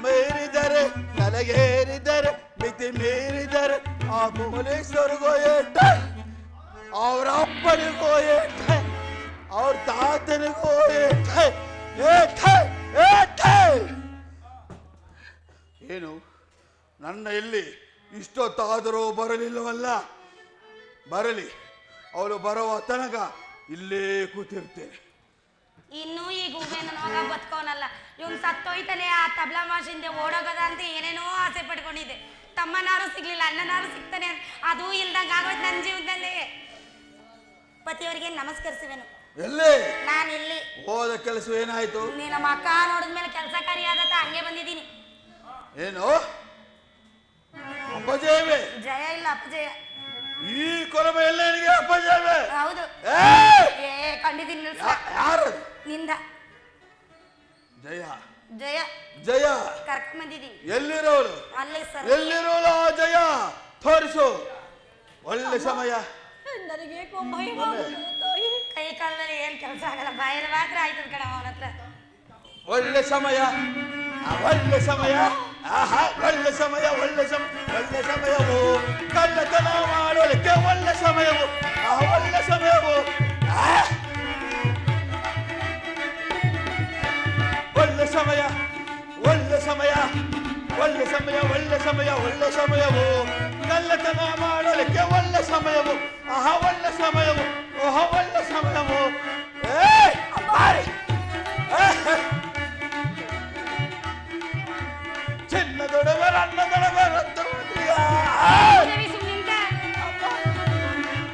ಮೀರಿದರೆ ತಲೆಗೇರಿದರೆ ಮಿತಿ ಮೀರಿದರೆ ಆ ಪೊಲೀಸರಿಗೂ ಏಟೆ, ಅವ್ರ ಅಪ್ಪನಿಗೂ ಏಟೆ, ಅವ್ರ ತಾತನಿಗೂ ಏಟೆ. ನನ್ನ ಇಲ್ಲಿ ಇಷ್ಟೊತ್ತಾದರೂ ಬರಲಿಲ್ಲವಲ್ಲ. ಬರಲಿ, ಅವಳು ಬರುವ ತನಕ ಇಲ್ಲೇ ಕೂತಿರ್ತೇನೆ. ಇನ್ನೂ ಈಗ ನನ್ನ ಮಗ ಬದುಕೋನಲ್ಲ, ಇವ್ನು ಸತ್ತೋಯ್ತಾನೆ ಆ ತಬ್ಲಾ ಮಾಷಿಂದೆ ಓಡೋಗದ ಅಂತ ಏನೇನೋ ಆಸೆ ಪಡ್ಕೊಂಡಿದ್ದೆ. ತಮ್ಮನಾರು ಸಿಗ್ಲಿಲ್ಲ, ಅಣ್ಣನಾರು ಸಿಗ್ತಾನೆ, ಅದೂ ಇಲ್ದಂಗ ಆಗೋಯ್ತು ನನ್ನ ಜೀವನದಲ್ಲಿ. ಪತಿಯವರಿಗೆ ನಮಸ್ಕರಿಸುವೆನು. ಎಲ್ಲಿ? ನಾನು ಇಲ್ಲಿ. ಹೋದ ಕೆಲಸ ಏನಾಯ್ತು? ನೀ ನಮ್ಮ ಅಕ್ಕ ನೋಡಿದ್ಮೇಲೆ ಕೆಲಸ ಕಾರ್ಯಾದತ್ತ ಹಂಗೆ ಬಂದಿದ್ದೀನಿ. ಏನು ಅಪಜಯವೇ? ಜಯ ಇಲ್ಲ ಅಪಜಯ. ಈ ಕೊಲಬೆ ಎಲ್ಲ ನಿನಗೆ ಅಪಜಯವೇ? ಹೌದು. ಕಂಡಿದ್ದೀನಿ. ಯಾರು? ನಿಂದ. ಜಯ. ಜಯ. ಜಯ ಕರ್ಕೊಂಡ್ ಬಂದಿದ್ದೀನಿ. ಎಲ್ಲಿರೋಳು? ಅಲ್ಲೇ ಸರ್. ಎಲ್ಲಿರೋಳು ಆ ಜಯ? ತೋರಿಸು. ಒಳ್ಳೆ ಸಮಯ. ನನಗೆ ಭಯವಾಗುತ್ತದೆ ತಾಯಿ. ಕೈ ಕಾಲದಲ್ಲಿ ಏನ್ ಕೆಲಸ ಆಗಲ್ಲ, ಬಾಯಲ್ಲಿ ಮಾತ್ರ ಆಯ್ತದ ಕಣ ಅವನ ಹತ್ರ. ಒಳ್ಳೆ ಸಮಯ, ಒಳ್ಳೆ ಸಮಯ, ಆಹಾ ಒಳ್ಳೆ ಸಮಯ, ಒಳ್ಳೆ ಸಮಯ, ಒಳ್ಳೆ ಸಮಯವು ಕಳ್ಳತನ ಮಾಡೋದಕ್ಕೆ ಒಳ್ಳೆ ಸಮಯವು, ಆ ಒಳ್ಳೆ ಸಮಯವು, ಒಳ್ಳೆ ಸಮಯ, ಒಳ್ಳೆ ಸಮಯ, ಒಳ್ಳೆ ಸಮಯ, ಒಳ್ಳೆ ಸಮಯ, ಒಳ್ಳೆ ಸಮಯವು ಕಳ್ಳತನ ಮಾಡೋದಕ್ಕೆ ಒಳ್ಳೆ ಸಮಯವು, ಆಹಾ ಒಳ್ಳೆ ಸಮಯವು, ಓಹೋ ಒಳ್ಳೆ ಸಮಯವು. ಚಿನ್ನದೊಡವರ ಅನ್ನದೊಡವರ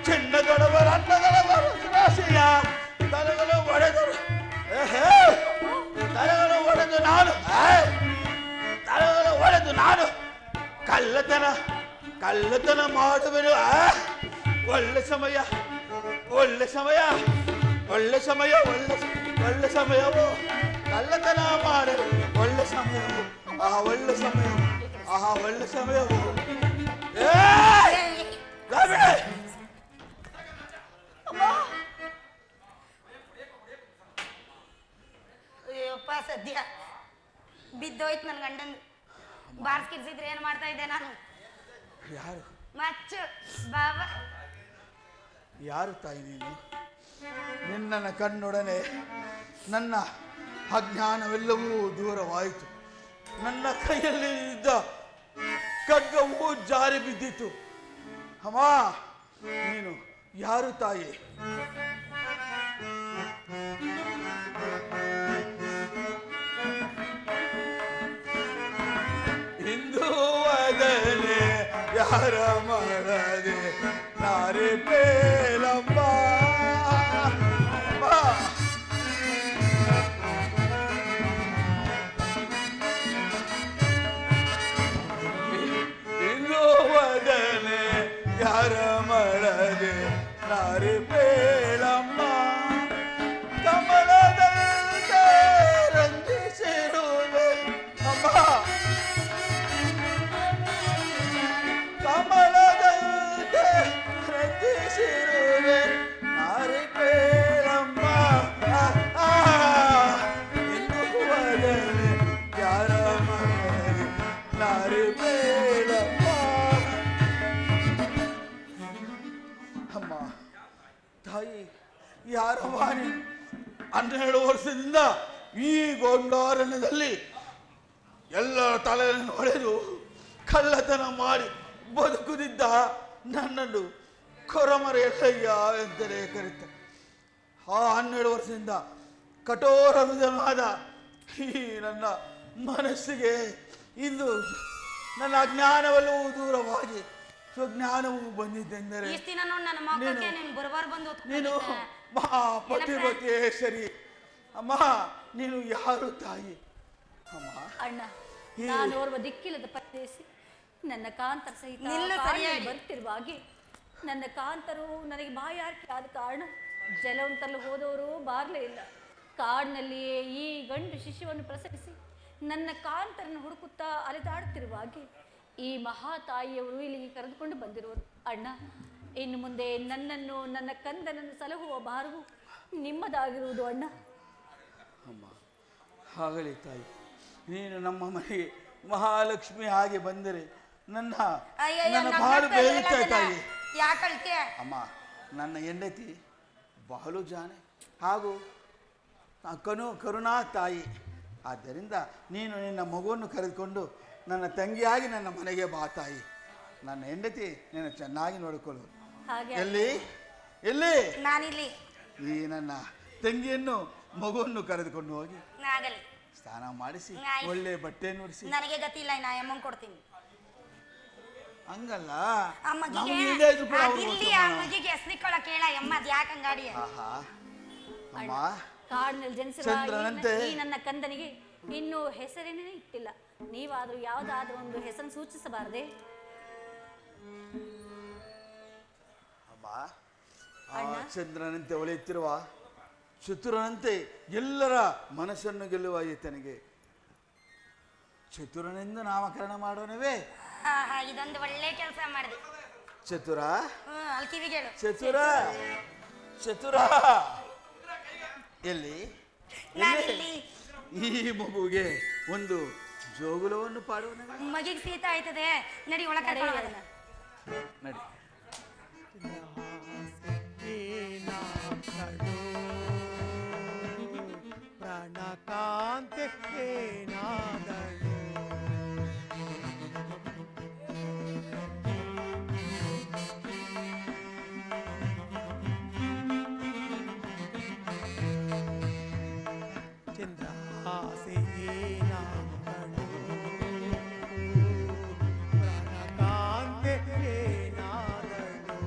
ಚಿನ್ನದೊಡವರ ಅನ್ನದೊಡವರ ರಾಶಿಯ ತಲೆಗಳು ಒಡೆದರು, ತಲೆಗಳು ಒಡೆದು ನಾನು, ತಲೆಗಳು ಒಡೆದು ನಾನು ಕಳ್ಳತನ ಮಾಡುವೆನು. ಒಳ್ಳೆ ಸಮಯ, ಒಳ್ಳೆ ಸಮಯ, ಒಳ್ಳೆ ಸಮಯ, ಒಳ್ಳೆ ಸಮಯವು ಕಳ್ಳತನ ಮಾಡಲು ಒಳ್ಳೆ ಸಮಯವು, ಆಹಾ ಒಳ್ಳೆ ಸಮಯವು, ಆಹಾ ಒಳ್ಳೆ ಸಮಯವು. ಅಯ್ಯಪ್ಪ ಸದ್ಯ ಬಿದ್ದೋಯ್ತು ನನ್ನ ಗಂಡಂದು. ಬಾರ್ಸ್ಕಿರ್ಸಿದ್ರೆ ಏನ್ ಮಾಡ್ತಾ ಇದ್ದೆ ನಾನು? ಯಾರು? ಮಚ್ಚು ಬಾಬಾ. ಯಾರು ತಾಯಿ ನೀನು? ನಿನ್ನ ಕಣ್ಣೊಡನೆ ನನ್ನ ಅಜ್ಞಾನವೆಲ್ಲವೂ ದೂರವಾಯಿತು. ನನ್ನ ಕೈಯಲ್ಲಿ ಇದ್ದ ಖಡ್ಗವು ಜಾರಿ ಬಿದ್ದಿತು. ಅಮ್ಮ ನೀನು ಯಾರು ತಾಯಿ? ಹಿಂದೂ ವದನೆ ಯಾರ ಮಾಡದೆ ನಾರಿ ಪೇಲಮ್ಮ. ಯಾರ ಮಾಡದೆ ನಾರಿ ಪೇಳಮ್ಮ, ಕಮಲದಂತೆ ರಂಜಿಸಿರುವೆ ಅಮ್ಮ, ಕಮಲದಂತೆ ರಂಜಿಸಿರುವೆ ನಾರಿ ಪೇಳಮ್ಮ. ಇಂದು ವದನೆ ಯಾರ ಮಾಡದೆ ನಾರಿ ಪೇಳಮ್ಮ. ಅಮ್ಮ ತಾಯಿ ಯಾರವ್ವ ನೀನು? 12 ವರ್ಷದಿಂದ ಈ ಗೊಂಡಾರಣ್ಯದಲ್ಲಿ ಎಲ್ಲರ ತಲೆಯನ್ನು ಹೊಡೆದು ಕಳ್ಳತನ ಮಾಡಿ ಬದುಕುತ್ತಿದ್ದ ನನ್ನನ್ನು ಕೊರಮರ ಎಲ್ಲಯ್ಯ ಎಂತಲೇ ಕರೀತಾರೆ. ಆ 12 ವರ್ಷದಿಂದ ಕಠೋರ ಹೃದಯವಾದ ಈ ನನ್ನ ಮನಸ್ಸಿಗೆ ಇಂದು ನನ್ನ ಅಜ್ಞಾನವೆಲ್ಲವೂ ದೂರವಾಗಿ ಸ್ವಜ್ಞಾನವು ಬಂದಿದ್ದೆಂದರೆ ನೀನು ಮಹಾಪತಿಪತೇಶ್ವರಿ. ಅಮ್ಮ ನೀನು ಯಾರು ತಾಯಿ? ಅಮ್ಮ ಅಣ್ಣ, ನಾನು ಓರ್ವ ದಿಕ್ಕಿಲ್ಲದ ಪರದೇಸಿ. ನನ್ನ ಕಾಂತರ ಸಹಿತ ಬರ್ತಿರುವಾಗೆ ನನ್ನ ಕಾಂತರು ನನಗೆ ಬಾಯಾರಿಕೆ ಆದ ಕಾರಣ ಜಲವನ್ನು ತರಲು ಹೋದವರು ಬಾರ್ಲೇ ಇಲ್ಲ. ಕಾಡಿನಲ್ಲಿಯೇ ಈ ಗಂಡು ಶಿಶುವನ್ನು ಪ್ರಸವಿಸಿ ನನ್ನ ಕಾಂತರನ್ನು ಹುಡುಕುತ್ತಾ ಅಲೆದಾಡುತ್ತಿರುವಾಗೆ ಈ ಮಹಾ ತಾಯಿಯವರು ಇಲ್ಲಿಗೆ ಕರೆದುಕೊಂಡು ಬಂದಿರುವರು. ಅಣ್ಣ, ಇನ್ನು ಮುಂದೆ ನನ್ನನ್ನು ನನ್ನ ಕಂದನನ್ನು ಸಲಹುವ ಭಾರವು ನಿಮ್ಮದಾಗಿರುವುದು ಅಣ್ಣ. ಅಮ್ಮ ಆಗಲಿ ತಾಯಿ, ನೀನು ನಮ್ಮ ಮನೆಗೆ ಮಹಾಲಕ್ಷ್ಮಿ ಹಾಗೆ ಬಂದರೆ ನನ್ನ ಬಾಳು ಬೇಯುತ್ತೆ ತಾಯಿ. ಅಮ್ಮ ನನ್ನ ಹೆಂಡತಿ ಬಹಳು ಜಾನೆ ಹಾಗೂ ಕರುಣಾ ತಾಯಿ. ಆದ್ದರಿಂದ ನೀನು ನಿನ್ನ ಮಗುವನ್ನು ಕರೆದುಕೊಂಡು ನನ್ನ ತಂಗಿಯಾಗಿ ನನ್ನ ಮನೆಗೆ ಬಾ ತಾಯಿ. ನನ್ನ ಹೆಂಡತಿ ನೀನು ಚೆನ್ನಾಗಿ ನೋಡಿಕೊಳ್ಳು. ಹಾಗೆ ಎಲ್ಲಿ ಎಲ್ಲಿ ನಾನಿಲ್ಲಿ ಈ ನನ್ನ ತಂಗಿಯನ್ನು ಮಗುವನ್ನು ಕರೆದುಕೊಂಡು ಹೋಗಿ ಆಗಲಿ ಸ್ನಾನ ಮಾಡಿಸಿ ಆಯ್ತು. ಒಳ್ಳೆ ಬಟ್ಟೆ ನುಡಿಸಿ. ನನಗೆ ಗತಿ ಇಲ್ಲ, ನಾ ಅಮ್ಮಂಗೆ ಕೊಡ್ತೀನಿ. ಹಂಗಲ್ಲ ಆ ಮಗಿಗೆ ನಮ್ಗೆ ಇಲ್ಲೇ ಇದ್ರು ಕೂಡ ಅವ್ರು ಇಲ್ಲಿ ಆ ಮಗಿಗೆ ಹೆಸರಿಕೊಳ್ಳ ಕೇಳ ಅಮ್ಮ ಅದ್ ಯಾಕೆ ಹಂಗಾಡಿ. ಆಹಾ ಅಮ್ಮ ಕಾಡಿನಲ್ಲಿ ಜನಿಸಿರುವ ಚಂದ್ರನಂತೆ ಈ ನನ್ನ ಕಂದನಿಗೆ ಇನ್ನೂ ಹೆಸರೇನೇ ಇಟ್ಟಿಲ್ಲ. ನೀವಾದ್ರೂ ಯಾವ್ದಾದ್ರೂ ಒಂದು ಹೆಸರನ್ನು ಸೂಚಿಸಬಾರದೆ? ಅಮ್ಮ ಚಂದ್ರನಂತೆ ಹೊಳೆಯುತ್ತಿರುವ ಚತುರನಂತೆ ಎಲ್ಲರ ಮನಸ್ಸನ್ನು ಗೆಲ್ಲುವ ಈತನಿಗೆ ಚತುರನೆಂದು ನಾಮಕರಣ ಮಾಡೋಣವೇ. ಇದೊಂದು ಒಳ್ಳೆ ಕೆಲಸ ಮಾಡಿದೆ. ಚತುರ ಅಲ್ಲಿ ಕಿವಿಗೆ ಹೇಳು. ಚತುರ ಚತುರ ಎಲ್ಲಿ ನಾನಿಲ್ಲಿ ಈ ಮಗುವಿಗೆ ಒಂದು ಜೋಗುಲವನ್ನು ಪಾಡುವನವೇ. ಮಗಿಗೆ ಶೀತ ಆಯ್ತದೆ, ನಡಿ ಒಳಗೆ ಕರ್ಕೊಂಡು ಹೋಗೋಣ. ನಡಿ. ಪ್ರಾಣಕಾಂತೆ ಏನಾದಳು ಚಂದ್ರಹಾಸೆ ಏನಾದಳು ಪ್ರಾಣಕಾಂತೆ ಏನಾದಳು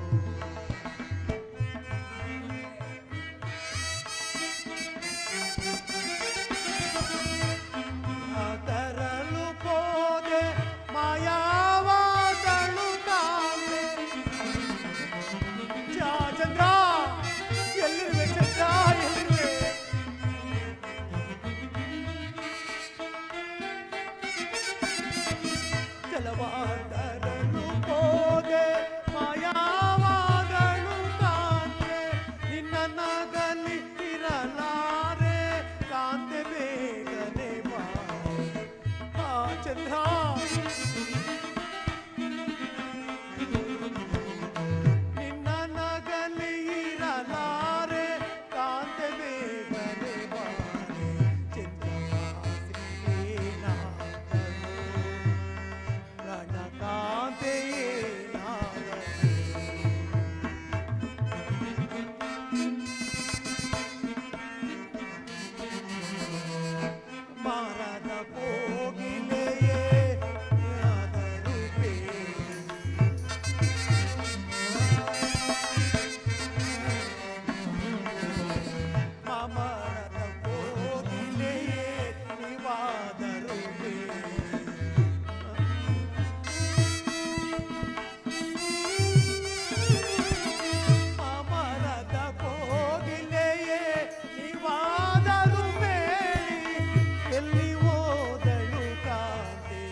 ತರಲು ಪೋದೆ ಮಾಯಾವಾದಳು ಕಾಂತೆ. ಚಂದ್ರ ಎಲ್ಲಿರುವೆ, ಚಂದ್ರ ಎಲ್ಲಿರುವೆ? ಜಲವಾದರಲು ಪೋದೆ ಮಾಯಾವಾದಳು ಕಾಂತೆ. ನಿನ್ನ ನಗಲಿ ಇರಲಾರೆ ಕಾಂತೆ, ಬೇಗನೆ ಬಾ ಚಂದ್ರ. ನಿನ್ನ ನಗಲಿ ಇರಲಾರೆ ಕಾಂತೆ, ಬೇಗನೆ ಬಾರೆ ಚಂದ್ರ. ಪ್ರಾಣ ಕಾಂತೆ ಮಾರದ ಕೋಗಿಲೆಯೇ ಆದರೂ ಮಾಮರದ ಕೋಗಿಲೆಯೇ ನೀವಾದರೂ ಅಮರದ ಕೋಗಿಲೆಯೇ ನೀವಾದರೂ ಮೇಳಿ ಎಲ್ಲಿ ಓದಳು ಕಾಂತೆ.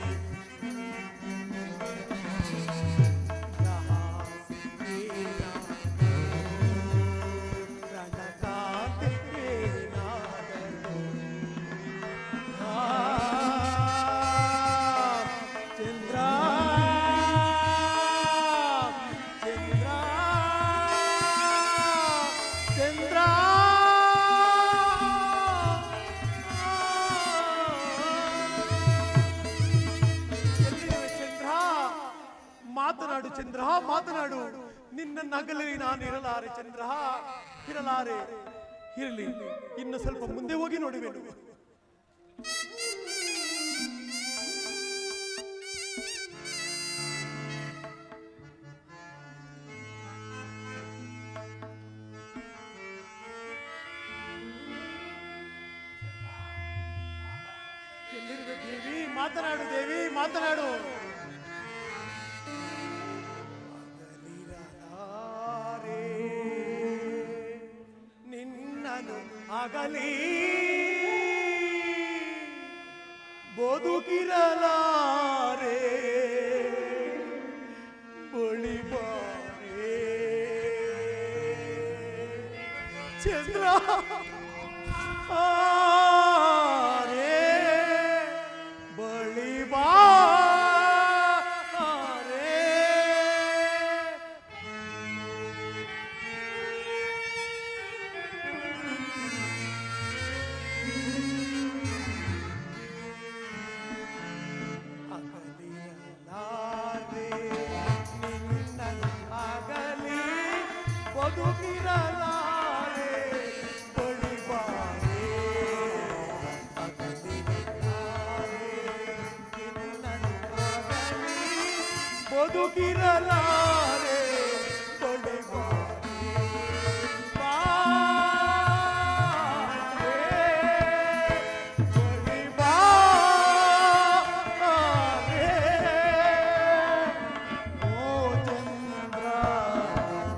ರಣಕಾಂತೆ ಏನಾದಳು ಚಂದ್ರ ಚಂದ್ರ ಚಂದ್ರ ಎಲ್ಲಿರುವೆ ಚಂದ್ರ? ಮಾತನಾಡು ಚಂದ್ರ, ಮಾತನಾಡು. ನಿನ್ನ ನಗಲಲ್ಲಿ ನಾನು ಇರಲಾರೆ ಚಂದ್ರ, ಇರಲಾರೆ. ಇರಲಿ, ಇನ್ನು ಸ್ವಲ್ಪ ಮುಂದೆ ಹೋಗಿ ನೋಡುವೆನು. ಎಲ್ಲಿರುವೆ ದೇವಿ? ಮಾತನಾಡು ದೇವಿ, ಮಾತನಾಡು. ಅಗಲಿರಲಾರೆ ನಿನ್ನನು ಅಗಲಿ ಬದುಕಿರಲಾರೆ ಬಳಿ ಬಾರೆ ಚಂದ್ರ. ಆರೆ ಬಳಿ ಬಾರೆ ಬದುಕಿರಲಾರೆ ಬಳಿ ಬಾರೆ ಬಳಿ ಬಾರೆ ಓ ಚಂದ್ರ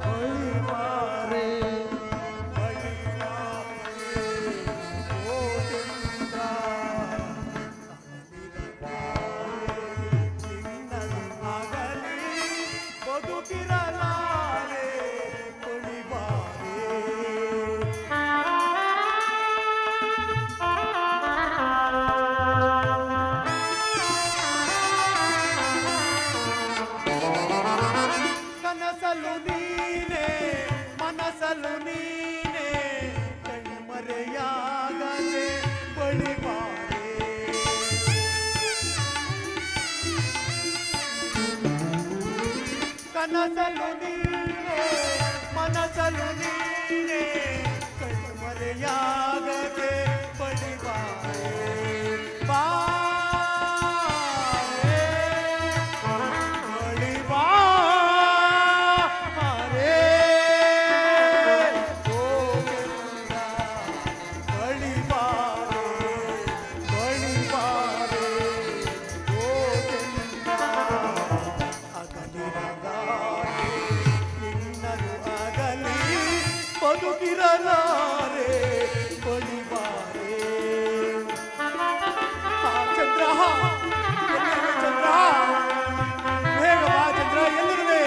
ಬಳಿ ಬಾರೆ ಬಳಿ ಬಾರೆ ಓ ಚಂದ್ರ ಆಗಲಿ ಬದುಕಿರಲಾರೆ ಬಳಿ ಬಾರೆ ಕನಸಲು ನೀನೆ ಮನಸಲು ನೀನೆ ಕಣ್ಮರೆಯಾಗದೆ ಬಳಿ ಬಾರೆ ಕನಸಲು ನೀನೆ ಮನಸಲು ನೀನೆ ಕಣ್ಮರೆಯಾಗದೆ ಬಳಿ ಬಾರೆ ಬಾರೆ ಬಳಿ ಬಾರೆ ಓ ಚಂದ್ರ ಬಳಿ ಬಾರೆ ಬಳಿ ಬಾರೆ ಓ ಚಂದ್ರ ಅಗಲಿರಲಾರೆ ನಿನ್ನನು ಅಗಲಿ ಬದುಕಿರಲಾರೆ ಬಳಿ ಬಾರೆ ಚಂದ್ರ ಎಲ್ಲಿರುವೆ ಚಂದ್ರ ಬೇಗ ಬಾ ಚಂದ್ರ ಎಲ್ಲಿರುವೆ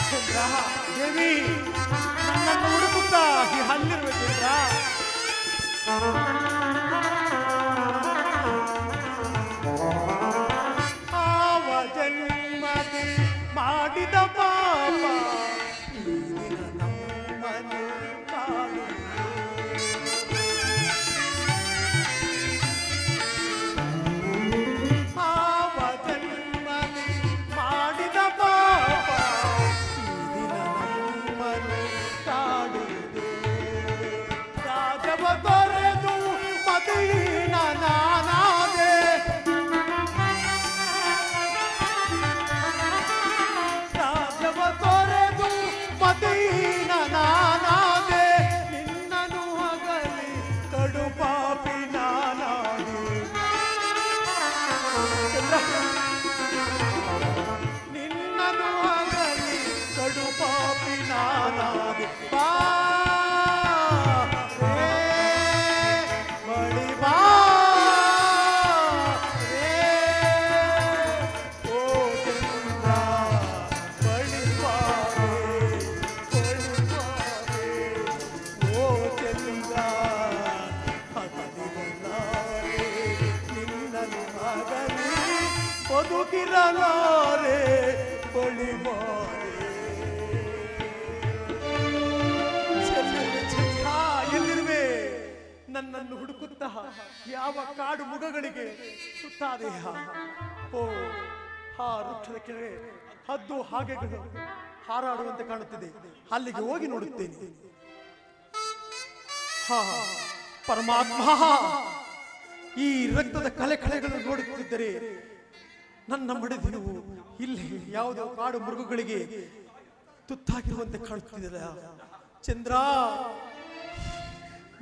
ಚಂದ್ರ ದೇವಿ ನನ್ನನ್ನು ಹುಡುಕುತ್ತಾ ಅಲ್ಲಿರುವೆ ಚಂದ್ರ ಆವ ಜನ್ಮದಿ ಮಾಡಿದ ಪಾಪ ಈ ದಿನ ನಮ್ಮನ್ನು ಕಾಡುವುದು. ಆವ ಜನ್ಮದಿ ಮಾಡಿದ ಪಾಪ ಈ ದಿನ ನಮ್ಮನ್ನು ಕಾಡುವುದು. ರಾಜವ ತೊರೆದು ಮದೀನ ನಾನಾದೆ ರಾಜವ ತೊರೆದು ಮದೀನ ನಾನಾದೆ ನಿನ್ನನು ಅಗಲಿ ಕಡು ಪಾಪಿ ನಾನಾದೆ ನಿನ್ನನು ಅಗಲಿ ಕಡು ಪಾಪಿ ನಾನಾದೆ ಬಾರೆ ಬಳಿ ಬಾರೆ ಓ ಚಂದ್ರ ಬಳಿ ಬಾರೆ ಬಳಿ ಬಾರೆ ಓ ಚಂದ್ರ ಅಗಲಿರಲಾರೆ ನಿನ್ನನು ಅಗಲಿ ಬದುಕಿರಲಾರೆ ಬಳಿ ಬಾರೆ ಎಲ್ಲಿರುವೆ ನನ್ನನ್ನು ಹುಡುಕುತ್ತಾ ಯಾವ ಕಾಡು ಮುಗಗಳಿಗೆ ಸುತ್ತಾದೆಯ ಓ ಆ ವೃಕ್ಷದ ಕೆಳಗೆ ಹದ್ದು ಹಾಗೆಗಳು ಹಾರಾಡುವಂತೆ ಕಾಣುತ್ತಿದೆ ಅಲ್ಲಿಗೆ ಹೋಗಿ ನೋಡುತ್ತೇನೆ ಹಾ ಪರಮಾತ್ಮ ಈ ರಕ್ತದ ಕಲೆ ಕಳೆಗಳನ್ನು ನೋಡುತ್ತಿದ್ದರೆ ನನ್ನ ಮಡಿದಿರುವು ಇಲ್ಲಿ ಯಾವುದೋ ಕಾಡು ಮೃಗಗಳಿಗೆ ತುತ್ತಾಗಿರುವಂತೆ ಕಾಣುತ್ತಿದೆ ಚಂದ್ರ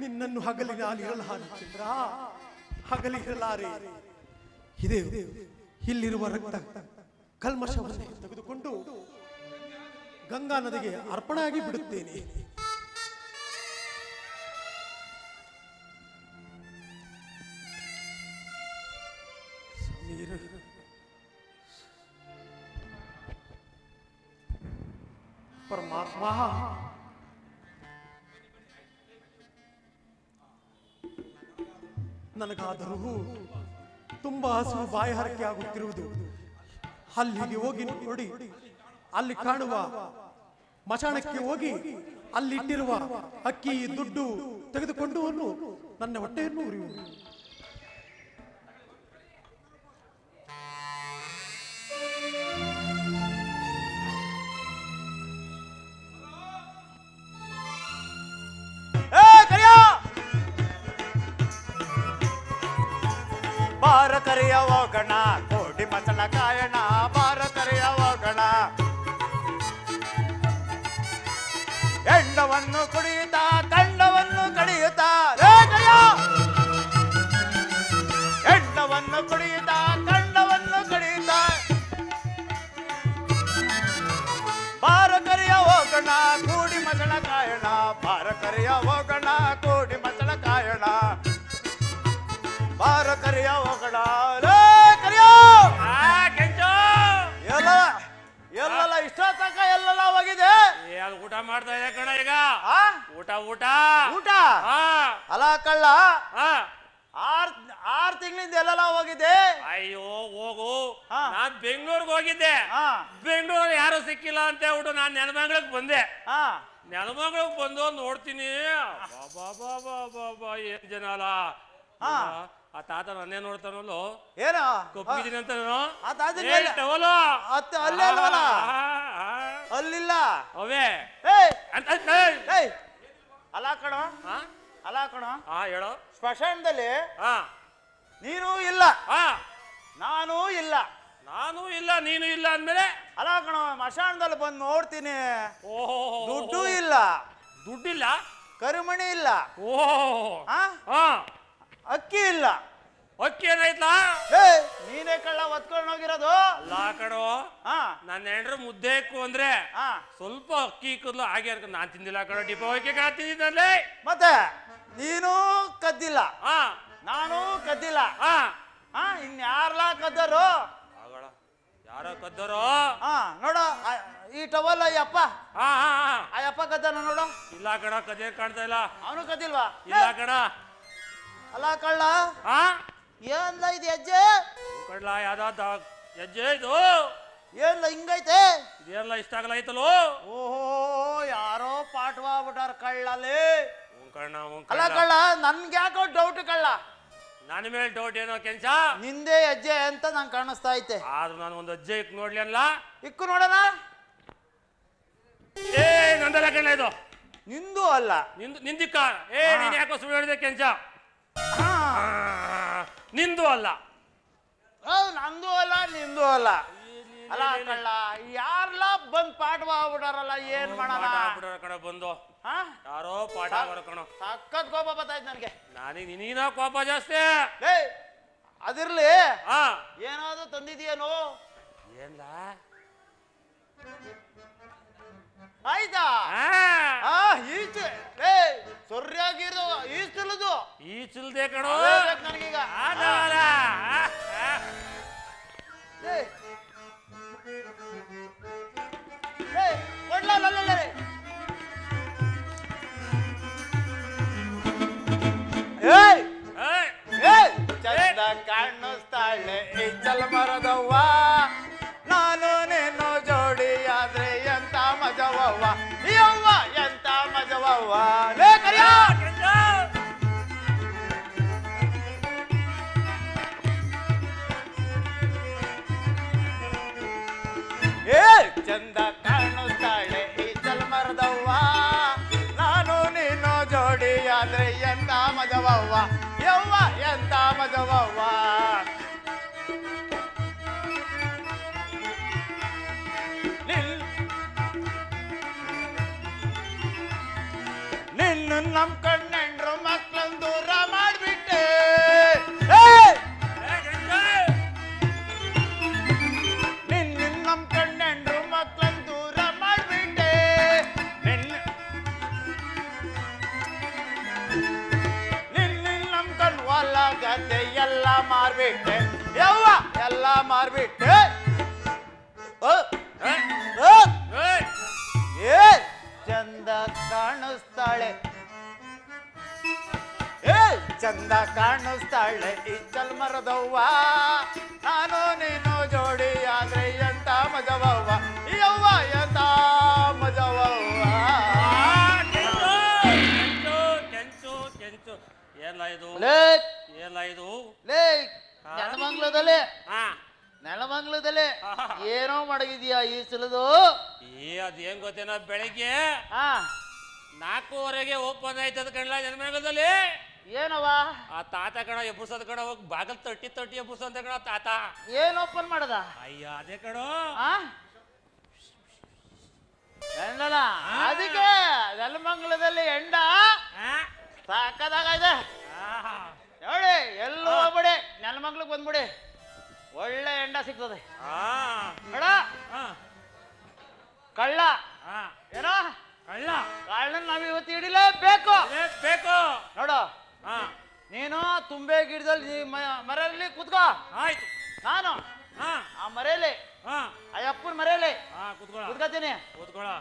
ನಿನ್ನನ್ನು ಹಗಲಿ ನಾನು ಇರಲಾರೆ ಚಂದ್ರ ಹಗಲಿ ಇರಲಾರೆ ಇದೆ ಇಲ್ಲಿರುವ ರಕ್ತ ಕಲ್ಮಶವನ್ನು ತೆಗೆದುಕೊಂಡು ಗಂಗಾ ನದಿಗೆ ಅರ್ಪಣೆಯಾಗಿ ಬಿಡುತ್ತೇನೆ ಸಮೀರ ಪರಮಾತ್ಮ ನನಗಾದರೂ ತುಂಬಾ ಹಸಿವು ಬಾಯಾರಿಕೆ ಆಗುತ್ತಿರುವುದು ಅಲ್ಲಿಗೆ ಹೋಗಿ ನೋಡಿ ಅಲ್ಲಿ ಕಾಣುವ ಮಶಾಣಕ್ಕೆ ಹೋಗಿ ಅಲ್ಲಿ ಇಟ್ಟಿರುವ ಅಕ್ಕಿ ದುಡ್ಡು ತೆಗೆದುಕೊಂಡು ನನ್ನ ಹೊಟ್ಟೆಯನ್ನು ಉರಿಯುವುದು ಕರಿಯ ಹೋಗೋಣ ಕೋಟಿ ಮಸಣ ಕಾಯಣ ಬಾರ ಕರಿಯ ಹೋಗೋಣ ಹೆಂಡವನ್ನು ಕುಡಿಯುತ್ತಾ ತಂಡವನ್ನು ಕಡಿಯುತ್ತಾ ಹೆಂಡವನ್ನು ಕುಡಿಯುತ್ತಾ ತಂಡವನ್ನು ಕಡಿಯುತ್ತಾ ಬಾರ ಕರಿಯ ಹೋಗೋಣ ಕೂಡಿ ಮಸಣ ಕಾಯಣ ಬಾರ ಕರಿಯ ಹೋಗೋಣ ಕೂಡಿ ಮಸಣ ಕಾಯಣ ಬಾರ ಕರಿಯ ಹೋಗೋಣ ಕರಿಯ ಎಲ್ಲ ಎಲ್ಲೆಲ್ಲ ಇಷ್ಟ ತನಕ ಎಲ್ಲೆಲ್ಲ ಹೋಗಿದೆ ಊಟ ಮಾಡ್ತಾ ಇದೆ ಕಣ ಈಗ ಊಟ ಊಟ ಊಟ ಅಲ್ಲ ಕಳ್ಳ ಆರ್ ತಿಂಗಳಿಂದ ಎಲ್ಲೆಲ್ಲ ಹೋಗಿದೆ ಅಯ್ಯೋ ಹೋಗು ಹಾ. ನಾನ್ ಬೆಂಗಳೂರಿಗೆ ಹೋಗಿದ್ದೆ ಬೆಂಗಳೂರಲ್ಲಿ ಯಾರು ಸಿಕ್ಕಿಲ್ಲ ಅಂತ ಹೇಳ್ಬಿಟ್ಟು ನಾನ್ ನೆಲಮಂಗ್ಳಕ್ಕೆ ಬಂದೆ ನೆಲಮಂಗ್ಳಕ್ಕೆ ಬಂದು ನೋಡ್ತೀನಿ ಬಾಬಾ ಏನ್ ಜನ ಅಲ್ಲ ಆ ತಾತ ನನ್ನೇ ನೋಡ್ತಾನಲ್ಲೋ ಏನು ಕಪ್ಪಿದ್ದೀನಿ ಅಂತ ಆ ತಾತನ ಮೇಲೆ- ಅಲ್ಲೇ ಅಲ್ವಲ್ಲ ಅಲ್ಲಿಲ್ಲ ಅವೇ ಏಯ್ ಅಂತ ಏಯ್ ಅಲ್ಲ ಕಣೋ ಅಲ್ಲ ಕಣೋ ಹೇಳೋ ಸ್ಮಶಾನದಲ್ಲಿ ಹಾ ನೀನು ಇಲ್ಲ ಹಾ ನಾನು ಇಲ್ಲ ನಾನು ಇಲ್ಲ ನೀನು ಇಲ್ಲ ಅಂದ್ಮೇಲೆ ಅಲ್ಲ ಕಣೋ ಸ್ಮಶಾನದಲ್ಲಿ ಬಂದು ನೋಡ್ತೀನಿ ಓಹೋ ದುಡ್ಡು ಇಲ್ಲ ದುಡ್ಡಿಲ್ಲ ಕರಿಮಣಿ ಇಲ್ಲ ಓಹೋ ಆ? ಹಾ ಅಕ್ಕಿ ಇಲ್ಲ ಅಕ್ಕಿ ಏನಾಯ್ತಾ ಏ ನೀನೇ ಕಳ್ಳ ಒತ್ಕೊಂಡು ಹೋಗಿರೋದು ಅಲ್ಲ ಕಣೋ ಹಾ ನನ್ನ ಹೆಂಡ್ರು ಮುದ್ದೆ ಇಕ್ಕು ಅಂದ್ರೆ ಹಾ ಸ್ವಲ್ಪ ಅಕ್ಕಿ ಇಕ್ಕದ್ಲು ಹಾಗೆ ಅನ್ಕೊಂಡು ನಾನ್ ತಿಂದಿಲ್ಲ ಕಣೋ ಡಿಪೋ ಹೋಗಿ ತಿಂದಿದ್ದಲ್ಲಿ ಮತ್ತೆ ನೀನು ಕದ್ದಿಲ್ಲ ಹಾ ನಾನು ಕದ್ದಿಲ್ಲ ಹಾ ಹಾ ಇನ್ಯಾರ್ಲ ಕದ್ದರು ಆಗಳ ಯಾರೋ ಕದ್ದರೋ ಹಾ ನೋಡು ಈ ಟವಲ್ ಅಯ್ಯಪ್ಪ ಹಾ ಹಾ ಹಾ ಅಯ್ಯಪ್ಪ ಕದ್ದನ ನೋಡು ಇಲ್ಲ ಕಣ ಕದೇ ಕಾಣ್ತಾ ಇಲ್ಲ ಅವನು ಕದ್ದಿಲ್ವಾ ಇಲ್ಲ ಕಣ ಅಲ್ಲ ಕಳ್ಳ ಹಾ ಏನ್ಲ ಇದು ಹೆಜ್ಜೆ ಕಡ್ಲ ಯಾವ್ದಾದ ಹೆಜ್ಜೆ ಇದು ಏನ್ಲ ಹಿಂಗೈತೆ ಇದೆಲ್ಲ ಇಷ್ಟ ಆಗಲ್ಲ ಐತಲೋ ಓಹೋ ಯಾರೋ ಪಾಠವಾಗ್ಬಿಟ್ಟಾರ ಕಳ್ಳಲ್ಲಿ ಕಣ್ಣ ಅಲ್ಲ ಕಳ್ಳ ನನ್ಗೆ ಯಾಕೋ ಡೌಟ್ ಕಳ್ಳ ನನ್ನ ಮೇಲೆ ಡೌಟ್ ಏನೋ ಕೆಂಚ ನಿಂದೆ ಹೆಜ್ಜೆ ಅಂತ ನಂಗೆ ಕಾಣಿಸ್ತಾ ಐತೆ ಆದ್ರೂ ನಾನು ಒಂದು ಅಜ್ಜೆ ಇಕ್ ನೋಡ್ಲಿ ಅಲ್ಲ ಇಕ್ಕು ನೋಡೋಣ ಏ ನಂದಲ್ಲ ಕಣ್ಣ ಇದು ನಿಂದು ಅಲ್ಲ ನಿಂದಿಕ್ಕ ನೀನ್ ಯಾಕೋ ಸುಳ್ಳು ಹೇಳಿದೆ ಕೆಂಚ ಹಾ. ನಿಂದು ಅಲ್ಲ ನಂದು ಅಲ್ಲ ನಿಂದು ಅಲ್ಲ ಅಲ್ಲ ಕಳ್ಳ ಯಾರ್ಲ ಬಂದ್ ಪಾಠವಾಗ್ಬಿಟ್ಟಾರಲ್ಲ ಏನ್ ಮಾಡೋಣ ಕಣ ಬಂದು ಹಾ ಯಾರೋ ಪಾಠ ಬರೋ ಕಣ ಸಖತ್ ಕೋಪ ಬತ್ತಾಯ್ತು ನನಗೆ ನನಗೆ ನಿನಗಿನ ಕೋಪ ಜಾಸ್ತಿ ಏ ಅದಿರ್ಲಿ ಹಾ ಏನಾದ್ರು ತಂದಿದೀಯೇನು ಏನ್ಲ ಆಯ್ತಾ ಈಚೆ ಏ ಸೊರ್ಯಾಗಿರೋ ಈಸ್ತಿಲ್ಲದು ಈ ಚಿಲ್ದೆ ಕಣೋ ನನಗೀಗ ಏ ಕೊಡ್ಲ ಏಯ್ ಚಂದ ಕಾಣಿಸ್ತಾಳೆ ಈ ಮರದವ್ವ ನಾನು ನೀನು ಜೋಡಿಯಾದ್ರೆ ಎಂತ ಮಜವವ್ವ ಯವ್ವ ಎಂತ ಮಜವವ್ವ ಲೇ ಕರಿಯ ಏ ಚಂದ ಕಾಣಿಸ್ತಾಳೆ ಈ ಮರದವ್ವ ನಾನು ನೀನು ಜೋಡಿಯಾದ್ರೆ ಎಂತ ಮಜವವ್ವ ಯವ್ವ ಎಂತ ಮಜವವ್ವ ನಿನ್ನ ನಮ್ ಕಣ್ಣೆಂಡ್ರು ಮಕ್ಕಳನ್ನ ದೂರ ಮಾಡ್ಬಿಟ್ಟೆ ನಿನ್ನ ನಮ್ ಕಣ್ಣೆಂಡ್ರು ಮಕ್ಕಳನ್ನ ದೂರ ಮಾಡ್ಬಿಟ್ಟೆ ನಿನ್ನ ನಮ್ ಕಣ್ ಹೊಲ ಗದ್ದೆ ಎಲ್ಲ ಮಾರ್ಬಿಟ್ಟೆ ಯವ್ವ ಎಲ್ಲ ಮಾರ್ಬಿಟ್ಟೆ ಏ ಚಂದ ಕಾಣಿಸ್ತಾಳೆ ಏ ಚಂದ ಕಾಣಿಸ್ತಾಳೆ ಈ ಮರದವ್ವ ನಾನು ನೀನು ಜೋಡಿ ಆದ್ರೆ ಎಂತ ಮಜವವ್ವ ಯವ್ವ ಎಂತ ಮಜವವ್ವ ಕೆಂಚು ಕೆಂಚು ಏನ್ಲ ಇದು ಲೇ ಏನ್ಲ ಇದು ಲೇ ನೆಲಮಂಗ್ಲದಲ್ಲಿ ಹಾ ನೆಲಮಂಗ್ಲದಲ್ಲಿ ಏನೋ ಮಡಗಿದ್ಯಾ ಈ ಸಲದು ಅದೇನ್ ಗೊತ್ತೇನ ಬೆಳಿಗ್ಗೆ ಹಾ 4:30ಗೆ ಓಪನ್ ಆಯ್ತದ ಕಣ್ಲ ನೆಲಮಂಗಲದಲ್ಲಿ ಏನವ ಆ ತಾತ ಕಣ ಎಬ್ಬಸದ ಕಣ ಹೋಗಿ ಬಾಗಲ್ ತಟ್ಟಿ ಎಬ್ಬಸಂತ ಕಣ ತಾತ. ಏನ್ ಓಪನ್ ಮಾಡದ? ಅಯ್ಯ ಅದೇ ಕಣೋ. ಎಂಡಲ ಅದಕ್ಕೆ ನೆಲಮಂಗಲದಲ್ಲಿ ಎಂಡ ಸಾಕದಾಗಿದೆ ನೋಡಿ. ಎಲ್ಲೋ ಹೋಗ್ಬಿಡಿ, ನೆಲಮಂಗ್ಲಕ್ಕೆ ಬಂದ್ಬಿಡಿ, ಒಳ್ಳೆ ಎಂಡ ಸಿಗ್ತದೆ. ಬೇಡ ಕಳ್ಳ ಏನೋ ಕಳ್ಳ ಕಳ್ಳನ ನಾವ್ ಇವತ್ತು ಹಿಡಿಲೇಬೇಕು ಬೇಕು ನೋಡು. ನೀನು ತುಂಬೆ ಗಿಡದಲ್ಲಿ ಮರೆಯಲ್ಲಿ ಕೂತ್ಕೋ. ಆಯ್ತು. ನಾನು ಆ ಮರೆಯಲ್ಲಿ ಆ ಅಪ್ಪನ ಮರೆಯಲ್ಲಿ ಕೂತ್ಕೋತೀನಿ.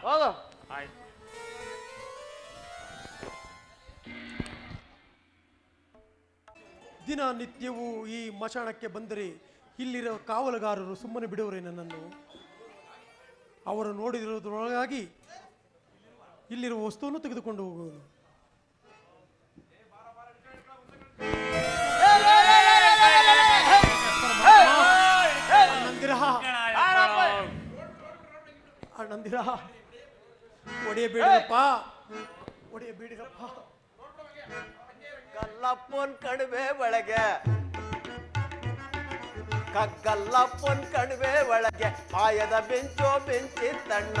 ಹೋಗು. ಆಯ್ತು. ದಿನನಿತ್ಯವೂ ಈ ಮಶಾಣಕ್ಕೆ ಬಂದರೆ ಇಲ್ಲಿರೋ ಕಾವಲುಗಾರರು ಸುಮ್ಮನೆ ಬಿಡುವರೆ ನನ್ನನ್ನು? ಅವರು ನೋಡಿದಿರುವುದರೊಳಗಾಗಿ ಇಲ್ಲಿರುವ ವಸ್ತುವನ್ನು ತೆಗೆದುಕೊಂಡು ಹೋಗುವುದು. ಅಣ್ಣಂದಿರ ಒಡೆಯಬೇಡಿರಪ್ಪ, ಒಡೆಯಬೇಡಿರಪ್ಪ. ಕಲ್ಲಪ್ಪನ್ ಕಣಿವೆ ಒಳಗೆ, ಕಗ್ಗಲ್ಲಪ್ಪನ್ ಕಣಿವೆ ಒಳಗೆ ಮಾಯದ ಬೆಂಚೋ ಬೆಂಚಿತ್ತಣ್ಣ.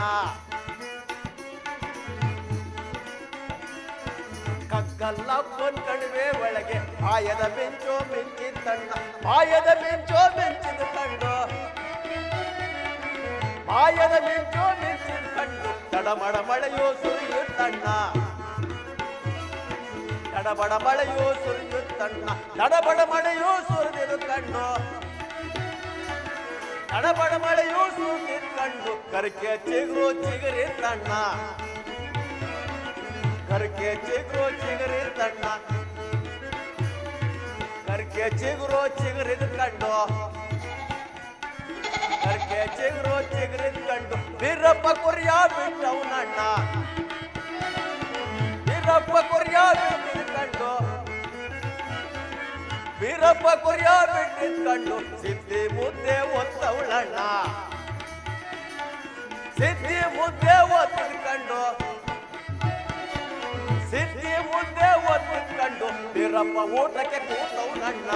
ಕಗ್ಗಲ್ಲಪ್ಪನ್ ಕಣಿವೆ ಒಳಗೆ ಮಾಯದ ಬೆಂಚೋ ಬೆಂಚಿತ್ತಣ್ಣ. ಮಾಯದ ಬೆಂಚೋ ಬೆಂಚಿದ ಕಂಡು, ಮಾಯದ ಬೆಂಚೋ ಬೆಂಚಿದ ಕಂಡು ತಡಮಡ ಮಳೆಯೋ ಸುರಿಯುತ್ತಣ್ಣ. ತಡಬಡ ಮಳೆಯೋ ಸುರಿಯುತ್ತಣ್ಣ, ತಡಬಡ ಮಳೆಯೋ ಸುರಿದಿರು ಕಂಡು, ತಡಬಡ ಮಳೆಯೋ ಸುರಿದಿರು ಕಂಡು ಕರ್ಕೆ ಚಿಗುರು ಚಿಗುರಿತ್ತಣ್ಣ. ಕರ್ಕೆ ಚಿಗುರು ಚಿಗುರಿತ್ತಣ್ಣ, ಕರ್ಕೆ ಚಿಗುರು ಚಿಗುರಿದ ಕಂಡು, ಕರ್ಕೆ ಚಿಗುರು ಚಿಗುರಿದ ಕಂಡು ಬೀರಪ್ಪ ಕುರಿಯ ಬಿಟ್ಟವನಣ್ಣ. ಬೀರಪ್ಪ ಕುರಿಯ ಬಿಟ್ಟಿದ್ಕಂಡು, ಬೀರಪ್ಪ ಕುರಿಯ ಬಿಟ್ಟಿದ್ಕಂಡು ಸಿದ್ಧಿ ಮುದ್ದೆ ಒತ್ತವಳಣ್ಣ. ಸಿದ್ಧಿ ಮುದ್ದೆ ಒತ್ತಿದ್ಕಂಡು, ಸಿದ್ಧಿ ಮುದ್ದೆ ಒತ್ತಿದ್ಕಂಡು ಬೀರಪ್ಪ ಊಟಕ್ಕೆ ಕೂತವನಣ್ಣ.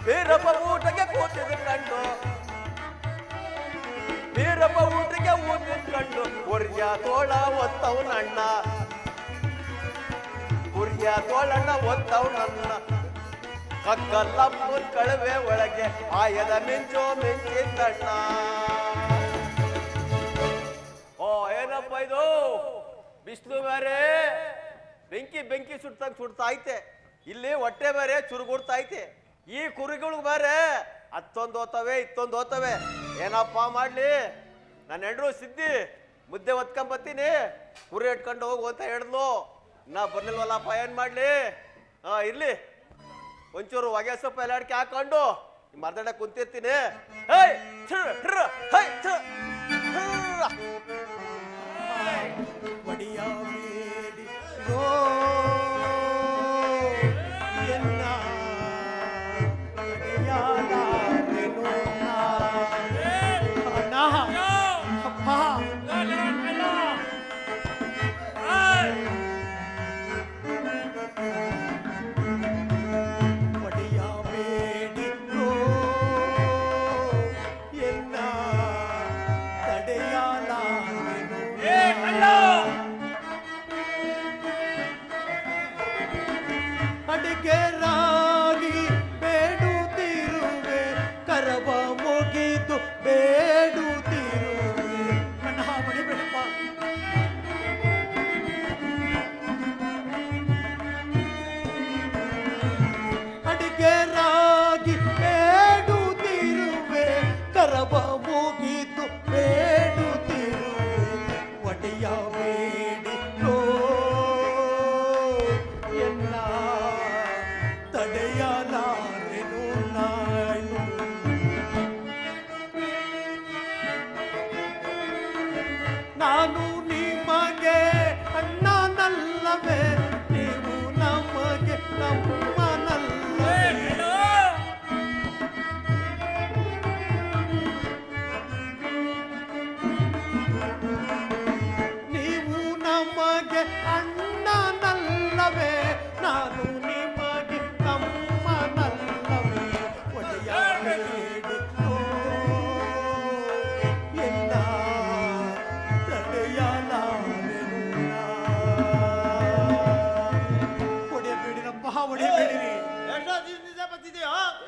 ಬೀರಪ್ಪ ಊಟಕ್ಕೆ ಕೂತಿದ್ಕಂಡು, ಬೀರಪ್ಪ ಊಟಕ್ಕೆ ಊದಿದ್ಕಂಡು ಉರ್ಯ ತೋಳ ಒತ್ತವನಣ್ಣ. ಉರ್ಯ ತೋಳಣ್ಣ ಒತ್ತವನಣ್ಣ. ಕಗ್ಗಲ್ಲಪ್ಪನ ಕಳವೆ ಒಳಗೆ ಆಯದ ಮಿಂಚೋ ಮಿಂಚಿದ್ದಣ್ಣ. ಓ ಏನಪ್ಪ ಇದು, ಬಿಸಿಲು ಬೇರೆ ಬೆಂಕಿ ಬೆಂಕಿ ಸುಡ್ತಾ ಐತೆ, ಇಲ್ಲಿ ಹೊಟ್ಟೆ ಬೇರೆ ಚುರುಗುಡ್ತಾ ಐತೆ. ಈ ಕುರಿಗಳು ಬೇರೆ ಹತ್ತೊಂದು ಹೋತವೆ ಇತ್ತೊಂದು ಹೋತವೆ. ಏನಪ್ಪ ಮಾಡ್ಲಿ? ನನ್ನ ಹೆಂಡ್ರು ಸಿದ್ಧಿ ಮುದ್ದೆ ಒತ್ಕೊಂಬತ್ತೀನಿ, ಕುರಿ ಇಟ್ಕೊಂಡು ಹೋಗು ಅಂತ ಹೇಳಿದ್ಲು. ನಾ ಬರ್ಲಿಲ್ವಲ್ಲಪ್ಪ, ಏನ್ ಮಾಡ್ಲಿ? ಇರ್ಲಿ, ಒಂಚೂರು ಹೊಗೆ ಸೊಪ್ಪು ಎಲ್ಲ ಅಡಿಕೆ ಹಾಕೊಂಡು ಮರ್ದಡ ಕುಂತಿರ್ತೀನಿ.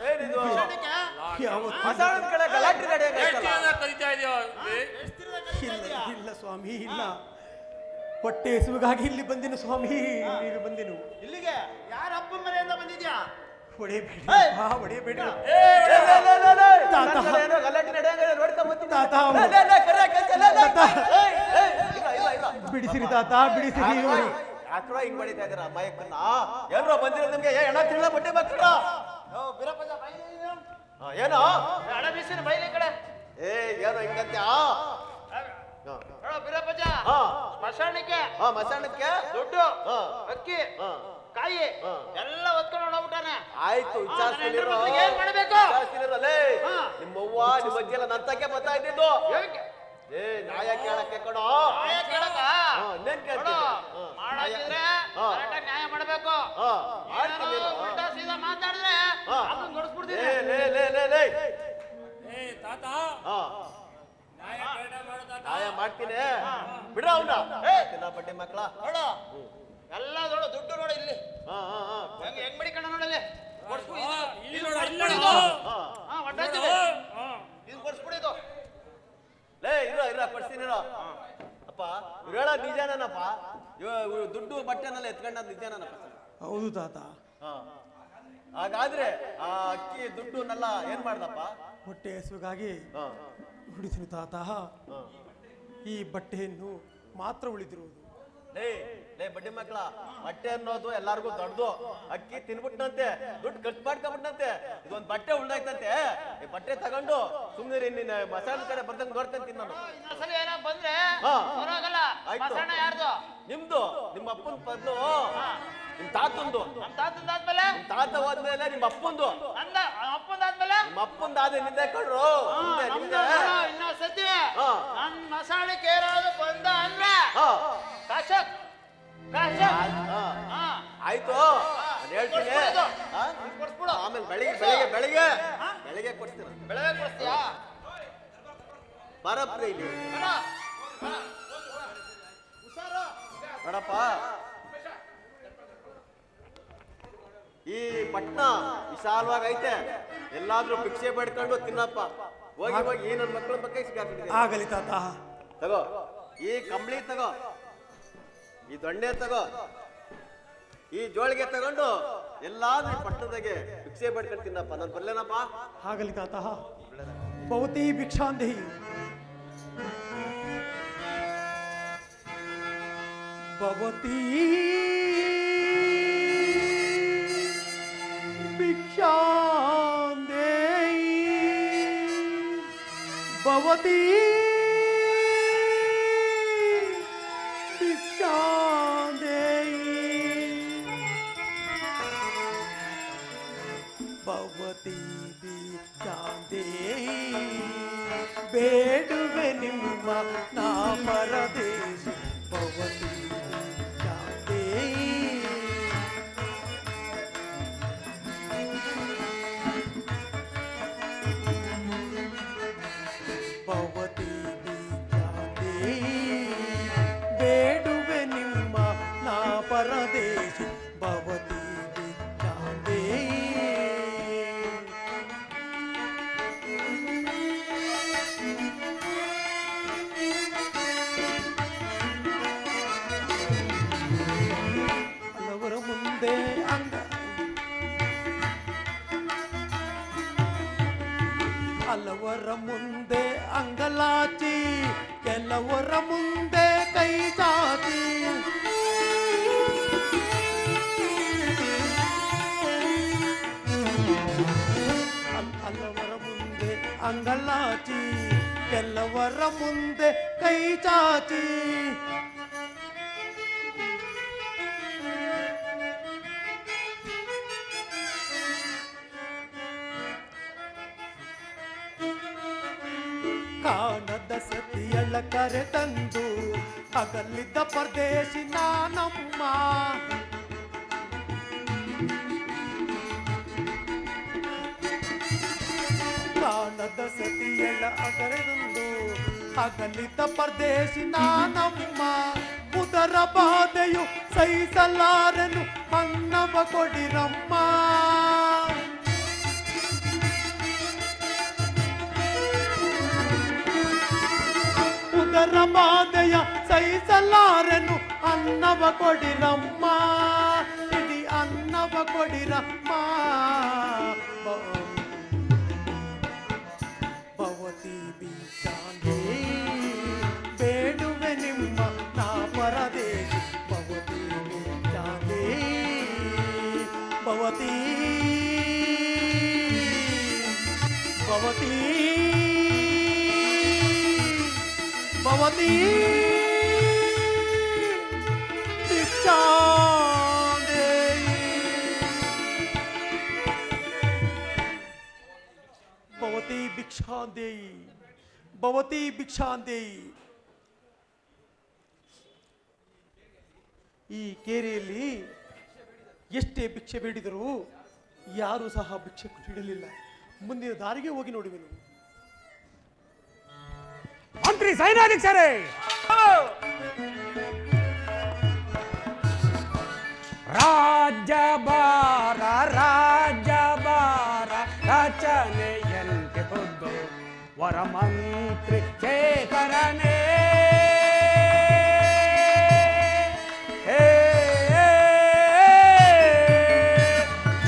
ಏನಿದು ಯಾವತ್ತು ಮಸಾಣದ ಕಡೆ ಗಲಾಟೆ ನಡೆಯಲ್ಲ ಕಲಿತಾ ಇದೆಯೋ ಇಲ್ಲ ಇಲ್ಲ ಸ್ವಾಮಿ ಇಲ್ಲ. ಹೊಟ್ಟೆ ಹಸುವಿಗಾಗಿ ಇಲ್ಲಿ ಬಂದೆನು ಸ್ವಾಮಿ, ಇಲ್ಲಿಗೆ ಬಂದೆನು. ಇಲ್ಲಿಗೆ ಯಾರ ಅಪ್ಪನ ಮನೆಯಿಂದ ಬಂದಿದ್ಯಾ? ಹೊಡೆಯಬೇಡಿ ಹೊಡೆಯಬೇಡಿ ಗಲಾಟೆ ನಡೆಯಂಗ ನೋಡ್ಕೊಂಡ್ ತಾತ ಬಿಡಿಸಿರಿ ತಾತ ಬಿಡಿಸಿರಿ. ಯಾಕ್ರ ಹಿಂಗ್ ಮಾಡಿತಾ ಇದ್ದೀರಾ ಅಮ್ಮಾಯಕ್ಕನ್ನ? ಏನ್ರೋ ಬಂದಿರೋ ನಿಮ್ಗೆ ಎಣ ತಿಂಗಳ ಬಟ್ಟೆ ಬರ್ತೀರ? ಏನೋ ಹಣ ಬೀಸಿನ ಬೈಲಿ ಕಡೆ. ಏನೋ ಹಿಂಗಂತ್ಯಾ? ಬೀರಪ್ಪಜ್ಜ ಹಾ ಮಸಾಣಕ್ಕೆ ಮಸಾಣಕ್ಕೆ ದುಡ್ಡು ಹಾ ಅಕ್ಕಿ ಹಾ ಕಾಯಿ ಎಲ್ಲ ಒತ್ಕೊಂಡು ಹೋಗ್ಬಿಟ್ಟಾನೆ. ಆಯ್ತು ವಿಚಾರಿಸ್ತಿರೋ ಏನ್ ಮಾಡ್ಬೇಕು? ಹಾ. ನಿಮ್ಮವ್ವ ನಿಮ್ಮ ಅಜ್ಜಿ ಎಲ್ಲ ನರ್ತಕ್ಕೆ ಬರ್ತಾ ಇದ್ದಿದ್ದು. ನ್ಯಾಯ ಕೇಳಕ್ಕೆ ಕಣೋ. ನ್ಯಾಯ ಕೇಳಕ್ಕ? ಇನ್ನೇನ್ ನೋಡು, ಕೇಳ್ತೀನಿ? ಮಾಡೋದಿದ್ರೆ ಹಾ. ಕರೆಕ್ಟಾಗಿ ನ್ಯಾಯ ಮಾಡ್ಬೇಕು. ಮಾಡ್ತೀನಿ. ಏನಾದ್ರು ಉಲ್ಟಾ ಸೀದಾ ಮಾತಾಡಿದ್ರೆ ಹಾ. ಅದನ್ನ ನೋಡಿಸ್ಬಿಡ್ತೀನಿ. ತಾತ ಹಾ ನ್ಯಾಯ ಕೇಳ್ದೆ ಮಾಡು ತಾತ. ನ್ಯಾಯ ಮಾಡ್ತೀನಿ. ಬಿಡ್ರ ಅವ್ನ ತಿನ್ನ ಬಡ್ಡಿ ಮಕ್ಳ. ನೋಡು ಎಲ್ಲ ನೋಡು ದುಡ್ಡು ನೋಡು ಇಲ್ಲಿ ಹಾ ಹಾ ಹಾ ಹೆಂಗ್ ಮಡಿಕಣ್ಣ ನೋಡಲ್ಲಿ ಕೊಡ್ಸ್ಬಿಡು ಇದು. ಇಲ್ಲಿ ಇದು ನೋಡು, ಕೊಡ್ಸ್ಬಿಡು ಇಲ್ಲಿ ಇದು. ನೋಡು. ಹಾ ಹೊಂಟಾಯ್ತಿದೆ. ಹಾ. ಇದು ಕೊಡ್ಸ್ಬಿಡು ಇದು. ಇರ ಕೊಡ್ತೀನಿ ಅಪ್ಪ. ಇವ್ರು ಹೇಳ ನಿಜಾನಪ್ಪ? ದುಡ್ಡು ಬಟ್ಟೆನೆಲ್ಲ ಎತ್ಕೊಂಡ ನಿಜಾನಪ್ಪ? ಹೌದು ತಾತ. ಹಾಗಾದ್ರೆ ಆ ಅಕ್ಕಿ ದುಡ್ಡುನೆಲ್ಲ ಏನ್ ಮಾಡ್ದಪ್ಪ? ಹೊಟ್ಟೆ ಹಸುವಿಗಾಗಿ ಹಾ ಉಳಿಸಿನ ತಾತ. ಹಾ ಈ ಬಟ್ಟೆಯನ್ನು ಮಾತ್ರ ಉಳಿದಿರುವುದು. ಲೇ ಬಡ್ಡಿ ಮಕ್ಳ, ಬಟ್ಟೆ ಅನ್ನೋದು ಎಲ್ಲಾರ್ಗು ದೊಡ್ಡದು. ಅಕ್ಕಿ ತಿನ್ಬಿಟ್ನಂತೆ, ದುಡ್ಡು ಖರ್ಚು ಮಾಡ್ಕೊಂಡ್ಬಿಟ್ನಂತೆ, ಇದೊಂದ್ ಬಟ್ಟೆ ಉಳ್ದೈತಂತೆ. ಈ ಬಟ್ಟೆ ತಗೊಂಡು ಸುಮ್ನೆ ನಿನ್ನ ಮಸಾಲೆ ಕಡೆ ಬರ್ದಂಗ್ ನೋಡ್ಕೊಂತೀನಿ ನಾನು. ಇನ್ನೊಂದ್ಸಲ ಏನೋ ಬಂದ್ರೆ ಹಾ. ಹೊರಗಲ್ಲ. ಆಯ್ತು. ಮಸಾಣ ಯಾರ್ದು? ನಿಮ್ದು, ನಿಮ್ಮ ಅಪ್ಪನ ಬದ್ಲು ನಿಮ್ ತಾತಂದು. ನಮ್ ತಾತಂದಾದ್ಮೇಲೆ ನಿಮ್ ತಾತ ಹೋದ್ಮೇಲೆ ನಿಮ್ಮ ಅಪ್ಪಂದು. ಅಂದ ಅಪ್ಪಂದಾದ್ಮೇಲೆ ನಿಮ್ಮ ಅಪ್ಪಂದಾದ ನಿಂದೆ ಕಣ್ರು. ನಿಮ್ದೆ ನಿಮ್ದೆ. ಇನ್ನೊಂದ್ ಸತಿ ಹಾ. ನನ್ ಮಸಾಣಕ್ಕೆ ಏನಾದ್ರು ಬಂದ ಅಂದ್ರೆ ಹಾ ಕಾಶಕ್ ಕಾಶಕ್. ಹಾ. ಹಾ ಆಯ್ತು ನಾನು ಹೇಳ್ತೀನಿ. ಕೊಡ್ಸ್ಬಿಡು ಇದು. ಹಾ? ಕೊಡ್ಸ್ಬಿಡು. ಆಮೇಲೆ ಬೆಳಿಗ್ಗೆ ಕೊಡ್ತೀನಿ. ಬೆಳಗ್ಗೆ ಕೊಡ್ತೀಯಾ? ಬರಪ್ರಿ ಇಲ್ಲಿ ಬರ. ಬರ. ಹುಷಾರು. ನೋಡಪ್ಪ, ಈ ಪಟ್ನ ವಿಶಾಲವಾಗಿ ಐತೆ. ಎಲ್ಲಾದ್ರೂ ಭಿಕ್ಷೆ ಬೇಡ್ಕೊಂಡು ತಿನ್ನಪ್ಪ. ಹೋಗಿ ಹೋಗಿ ಈ ನನ್ನ ಮಕ್ಕಳ ಬಗ್ಗೆ ಸಿಗಾಕಿದ್ದೀನಿ. ಆಗಲಿ ತಾತ. ತಗೋ ಈ ಕಂಬಳಿ ತಗೋ, ಈ ದೊಣ್ಣೆ ತಗೋ, ಈ ಜೋಳಿಗೆ ತಗೊಂಡು ಎಲ್ಲಾದ್ರೂ ಪಟ್ಟಣದಾಗೆ ಭಿಕ್ಷೆ ಬೇಡ್ಕೊಂಡು ತಿನ್ನಪ್ಪ. ನಾನು ಬರ್ಲೇನಪ್ಪ? ಆಗಲಿ ತಾತ. ಭವತಿ ಭಿಕ್ಷಾಂದೇಹಿ. ಭವತಿ ಭಿಕ್ಷಾಂದೇಹಿ. ಭವತಿ ಭಿಕ್ಷಾಂದೇಹಿ. ಭವತಿ ಭಿಕ್ಷಾಂದೇಹಿ. ಬೇಡುವೆ ನಿಮ್ಮ ನಾ ಪರದೇಶ. ಭವತಿ ಭಿಕ್ಷಾಂದೇಹಿ. ಭವತಿ ಭಿಕ್ಷಾಂದೇಹಿ. ಬೇಡುವೆ ನಿಮ್ಮ ನಾ ಪರದೇಶ. ಭವತಿ ಭಿಕ್ಷಾಂದೇಹಿ. ಹಲವರ ಮುಂದೆ ಹಲವರ ಮುಂದೆ ಅಂಗಲಾಚಿ, ಕೆಲವರ ಮುಂದೆ ಕೈ ಚಾಚಿ. ಹಲವರ ಮುಂದೆ ಅಂಗಲಾಚಿ, ಕೆಲವರ ಮುಂದೆ ಕೈ ಚಾಚಿ. ಕಾಣದ ಸತಿಯಳ ಕರೆ ತಂದು ಅಗಲಿದ್ದ ಪರದೇಶಿ ನಾನಮ್ಮ. ಕಾಣದ ಸತಿಯಳ ಕರೆ ತಂದು ಅಗಲಿದ್ದ ಪರದೇಶಿ ನಾನಮ್ಮ. ಉದರ ಬಾಧೆಯು ಸಹಿಸಲಾರನು ಮನ್ನವ ಕೊಡಿರಮ್ಮ. ಇದರ ಬಾಧೆಯ ಸಹಿಸಲಾರೆನು ಅನ್ನವ ಕೊಡಿರಮ್ಮ ಇಡೀ ಅನ್ನವ ಕೊಡಿರಮ್ಮ ಭವತಿ ಬೀಚಾಂದೆ ಬೇಡುವೆ ನಿಮ್ಮ ನಾ ಪರದೇಶಿ ಭವತಿ ಬೀಚಾಂದೆ ಭವತಿ ಭವತಿ ಭವತಿ ಭಿಕ್ಷಾಂದೇಯಿ ಭವತಿ ಭಿಕ್ಷಾಂದೇಯಿ ಭವತಿ ಭಿಕ್ಷಾಂದೇಯಿ. ಈ ಕೇರಿಯಲ್ಲಿ ಎಷ್ಟೇ ಭಿಕ್ಷೆ ಬೇಡಿದರೂ ಯಾರೂ ಸಹ ಭಿಕ್ಷೆ ನೀಡಲಿಲ್ಲ. ಮುಂದಿನ ದಾರಿಗೆ ಹೋಗಿ ನೋಡುವೆನು. ಮಂತ್ರಿ ಸೈನಾಧೀಕ್ಷರೇ, ರಾಜ್ಯಭಾರ ರಾಜ್ಯಭಾರ ರಚನೆಯಂತೆ ಖುದ್ದು ವರಮಂತ್ರಿ ಶೇಖರನೇ.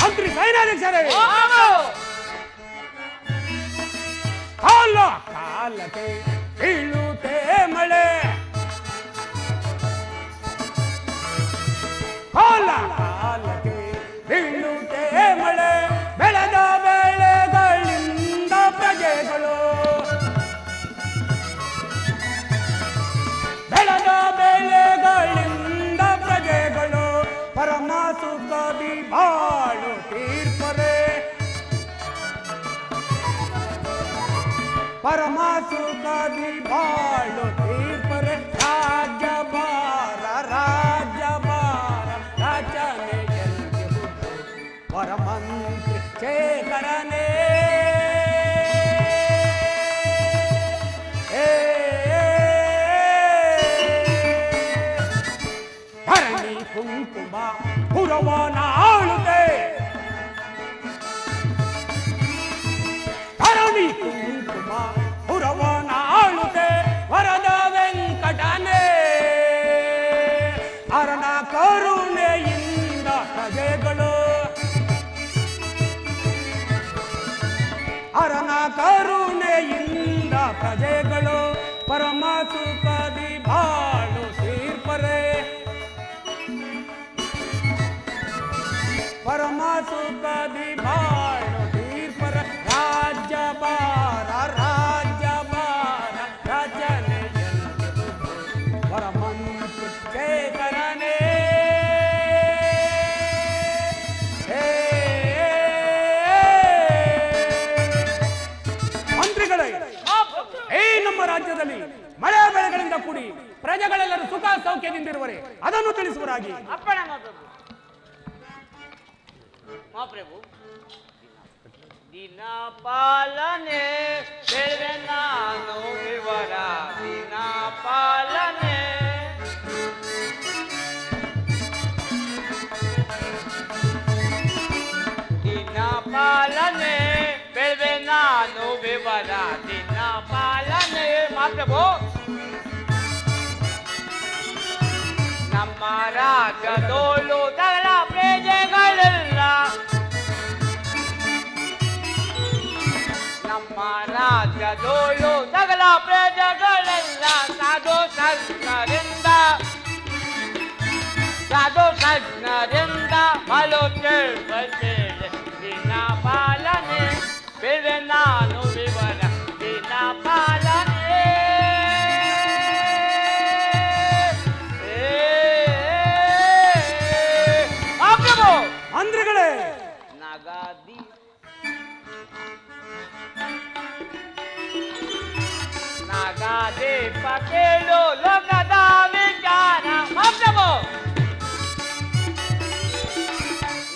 ಮಂತ್ರಿ ಸೈನಾಧೀಕ್ಷರೇ, ಕಾಲ ಕಾಲಕ್ಕೆ ಬೀಳುತ್ತೆ ಮಳೆ, ಕಾಲ ಕಾಲಕ್ಕೆ ಬೀಳುತ್ತೆ ಮಳೆ, ಬೆಳೆದ ಬೆಳೆಗಳಿಂದ ಪ್ರಜೆಗಳು, ಬೆಳೆದ ಬೆಳೆಗಳಿಂದ ಪ್ರಜೆಗಳು ಪರಮ ಸುಖದಿ ಬಾಳು ತೀರ್ಪರೆ, ಪರಮ ಸುಖದಿ ಬಾಳು ತೀರ್ಪರೆ. ರಾಜ್ಯಭಾರ ರಾಜ್ಯಭಾರ ರಚನೆಯಂತೆ ಖುದ್ದು ವರಮಂತ್ರಿ ಶೇಖರನೇ. ಧರಣಿ ಕುಂಕುಮ ಪುರವನ ಆಳುತ್ತೆ, ಧರಣಿ ಕುಂಕುಮ ಪುರವನ ಆಳುತ್ತೆ ವರದ ವೆಂಕಟನೇ. ಅರಣ ಕರುಣೆಯಿಂದ ಪ್ರಜೆಗಳು, ಅರಣ ಕರುಣೆಯಿಂದ ಪ್ರಜೆಗಳು ಪರಮ ಸುಖದಿ ಬಾಳು ತೀರ್ಪರೆ, ಪರಮ ಸುಖದಿ ಬಾಳು ತೀರ್ಪರೆ. ರಾಜ್ಯಭಾರ ರಾಜ್ಯಭಾರ ರಚನೆಯಂತೆ ಖುದ್ದು ವರಮಂತ್ರಿ ಶೇಖರನೇ. ಮಂತ್ರಿಗಳೇ, ಈ ನಮ್ಮ ರಾಜ್ಯದಲ್ಲಿ ಮಳೆ ಬೆಳೆಗಳಿಂದ ಕೂಡಿ ಪ್ರಜೆಗಳೆಲ್ಲರೂ ಸುಖ ಸೌಖ್ಯದಿಂದಿರುವರೆ ಅದನ್ನು ತಿಳಿಸುವರಾಗಿ. ಅಪ್ಪಣೆ ಮಹಾಪ್ರಭು. ದಿನ ಪಾಲನೆ ಬೇರೆ ನಾನು ವಿವರ, ದಿನ ಪಾಲನೆ ದಿನ ಪಾಲನೆ ಬೇರೆ ನಾನು ವಿವರ, ದಿನ ಪಾಲನೆ ಮಹಾಪ್ರಭು. ನಮ್ಮ ರಾಜ್ಯದೋಳು ದಳ ಪ್ರಜೆಗಳೆಲ್ಲ, ನಮ್ಮ ರಾಜ್ಯದೋಳು ಸಕಲ ಪ್ರಜೆಗಳೆಲ್ಲ ಸಾಧು ಸಜ್ಞರಿಂದ, ಸಾಧು ಸಜ್ಞರಿಂದ ಬಲು ತಿಳ್ಬತ್ತೇವೆ. ದಿನ ಪಾಲನೆ ಬೇರೆ ನಾನು ವಿವರ, ದಿನ ಪಾಲನೆ. ಮಂತ್ರಿಗಳೇ, ನಗಾದಿ ನಗಾದಿ ಪಕೇಳು ಲೋಕದ ವಿಚಾರ ಮಹಾಪ್ರಭು.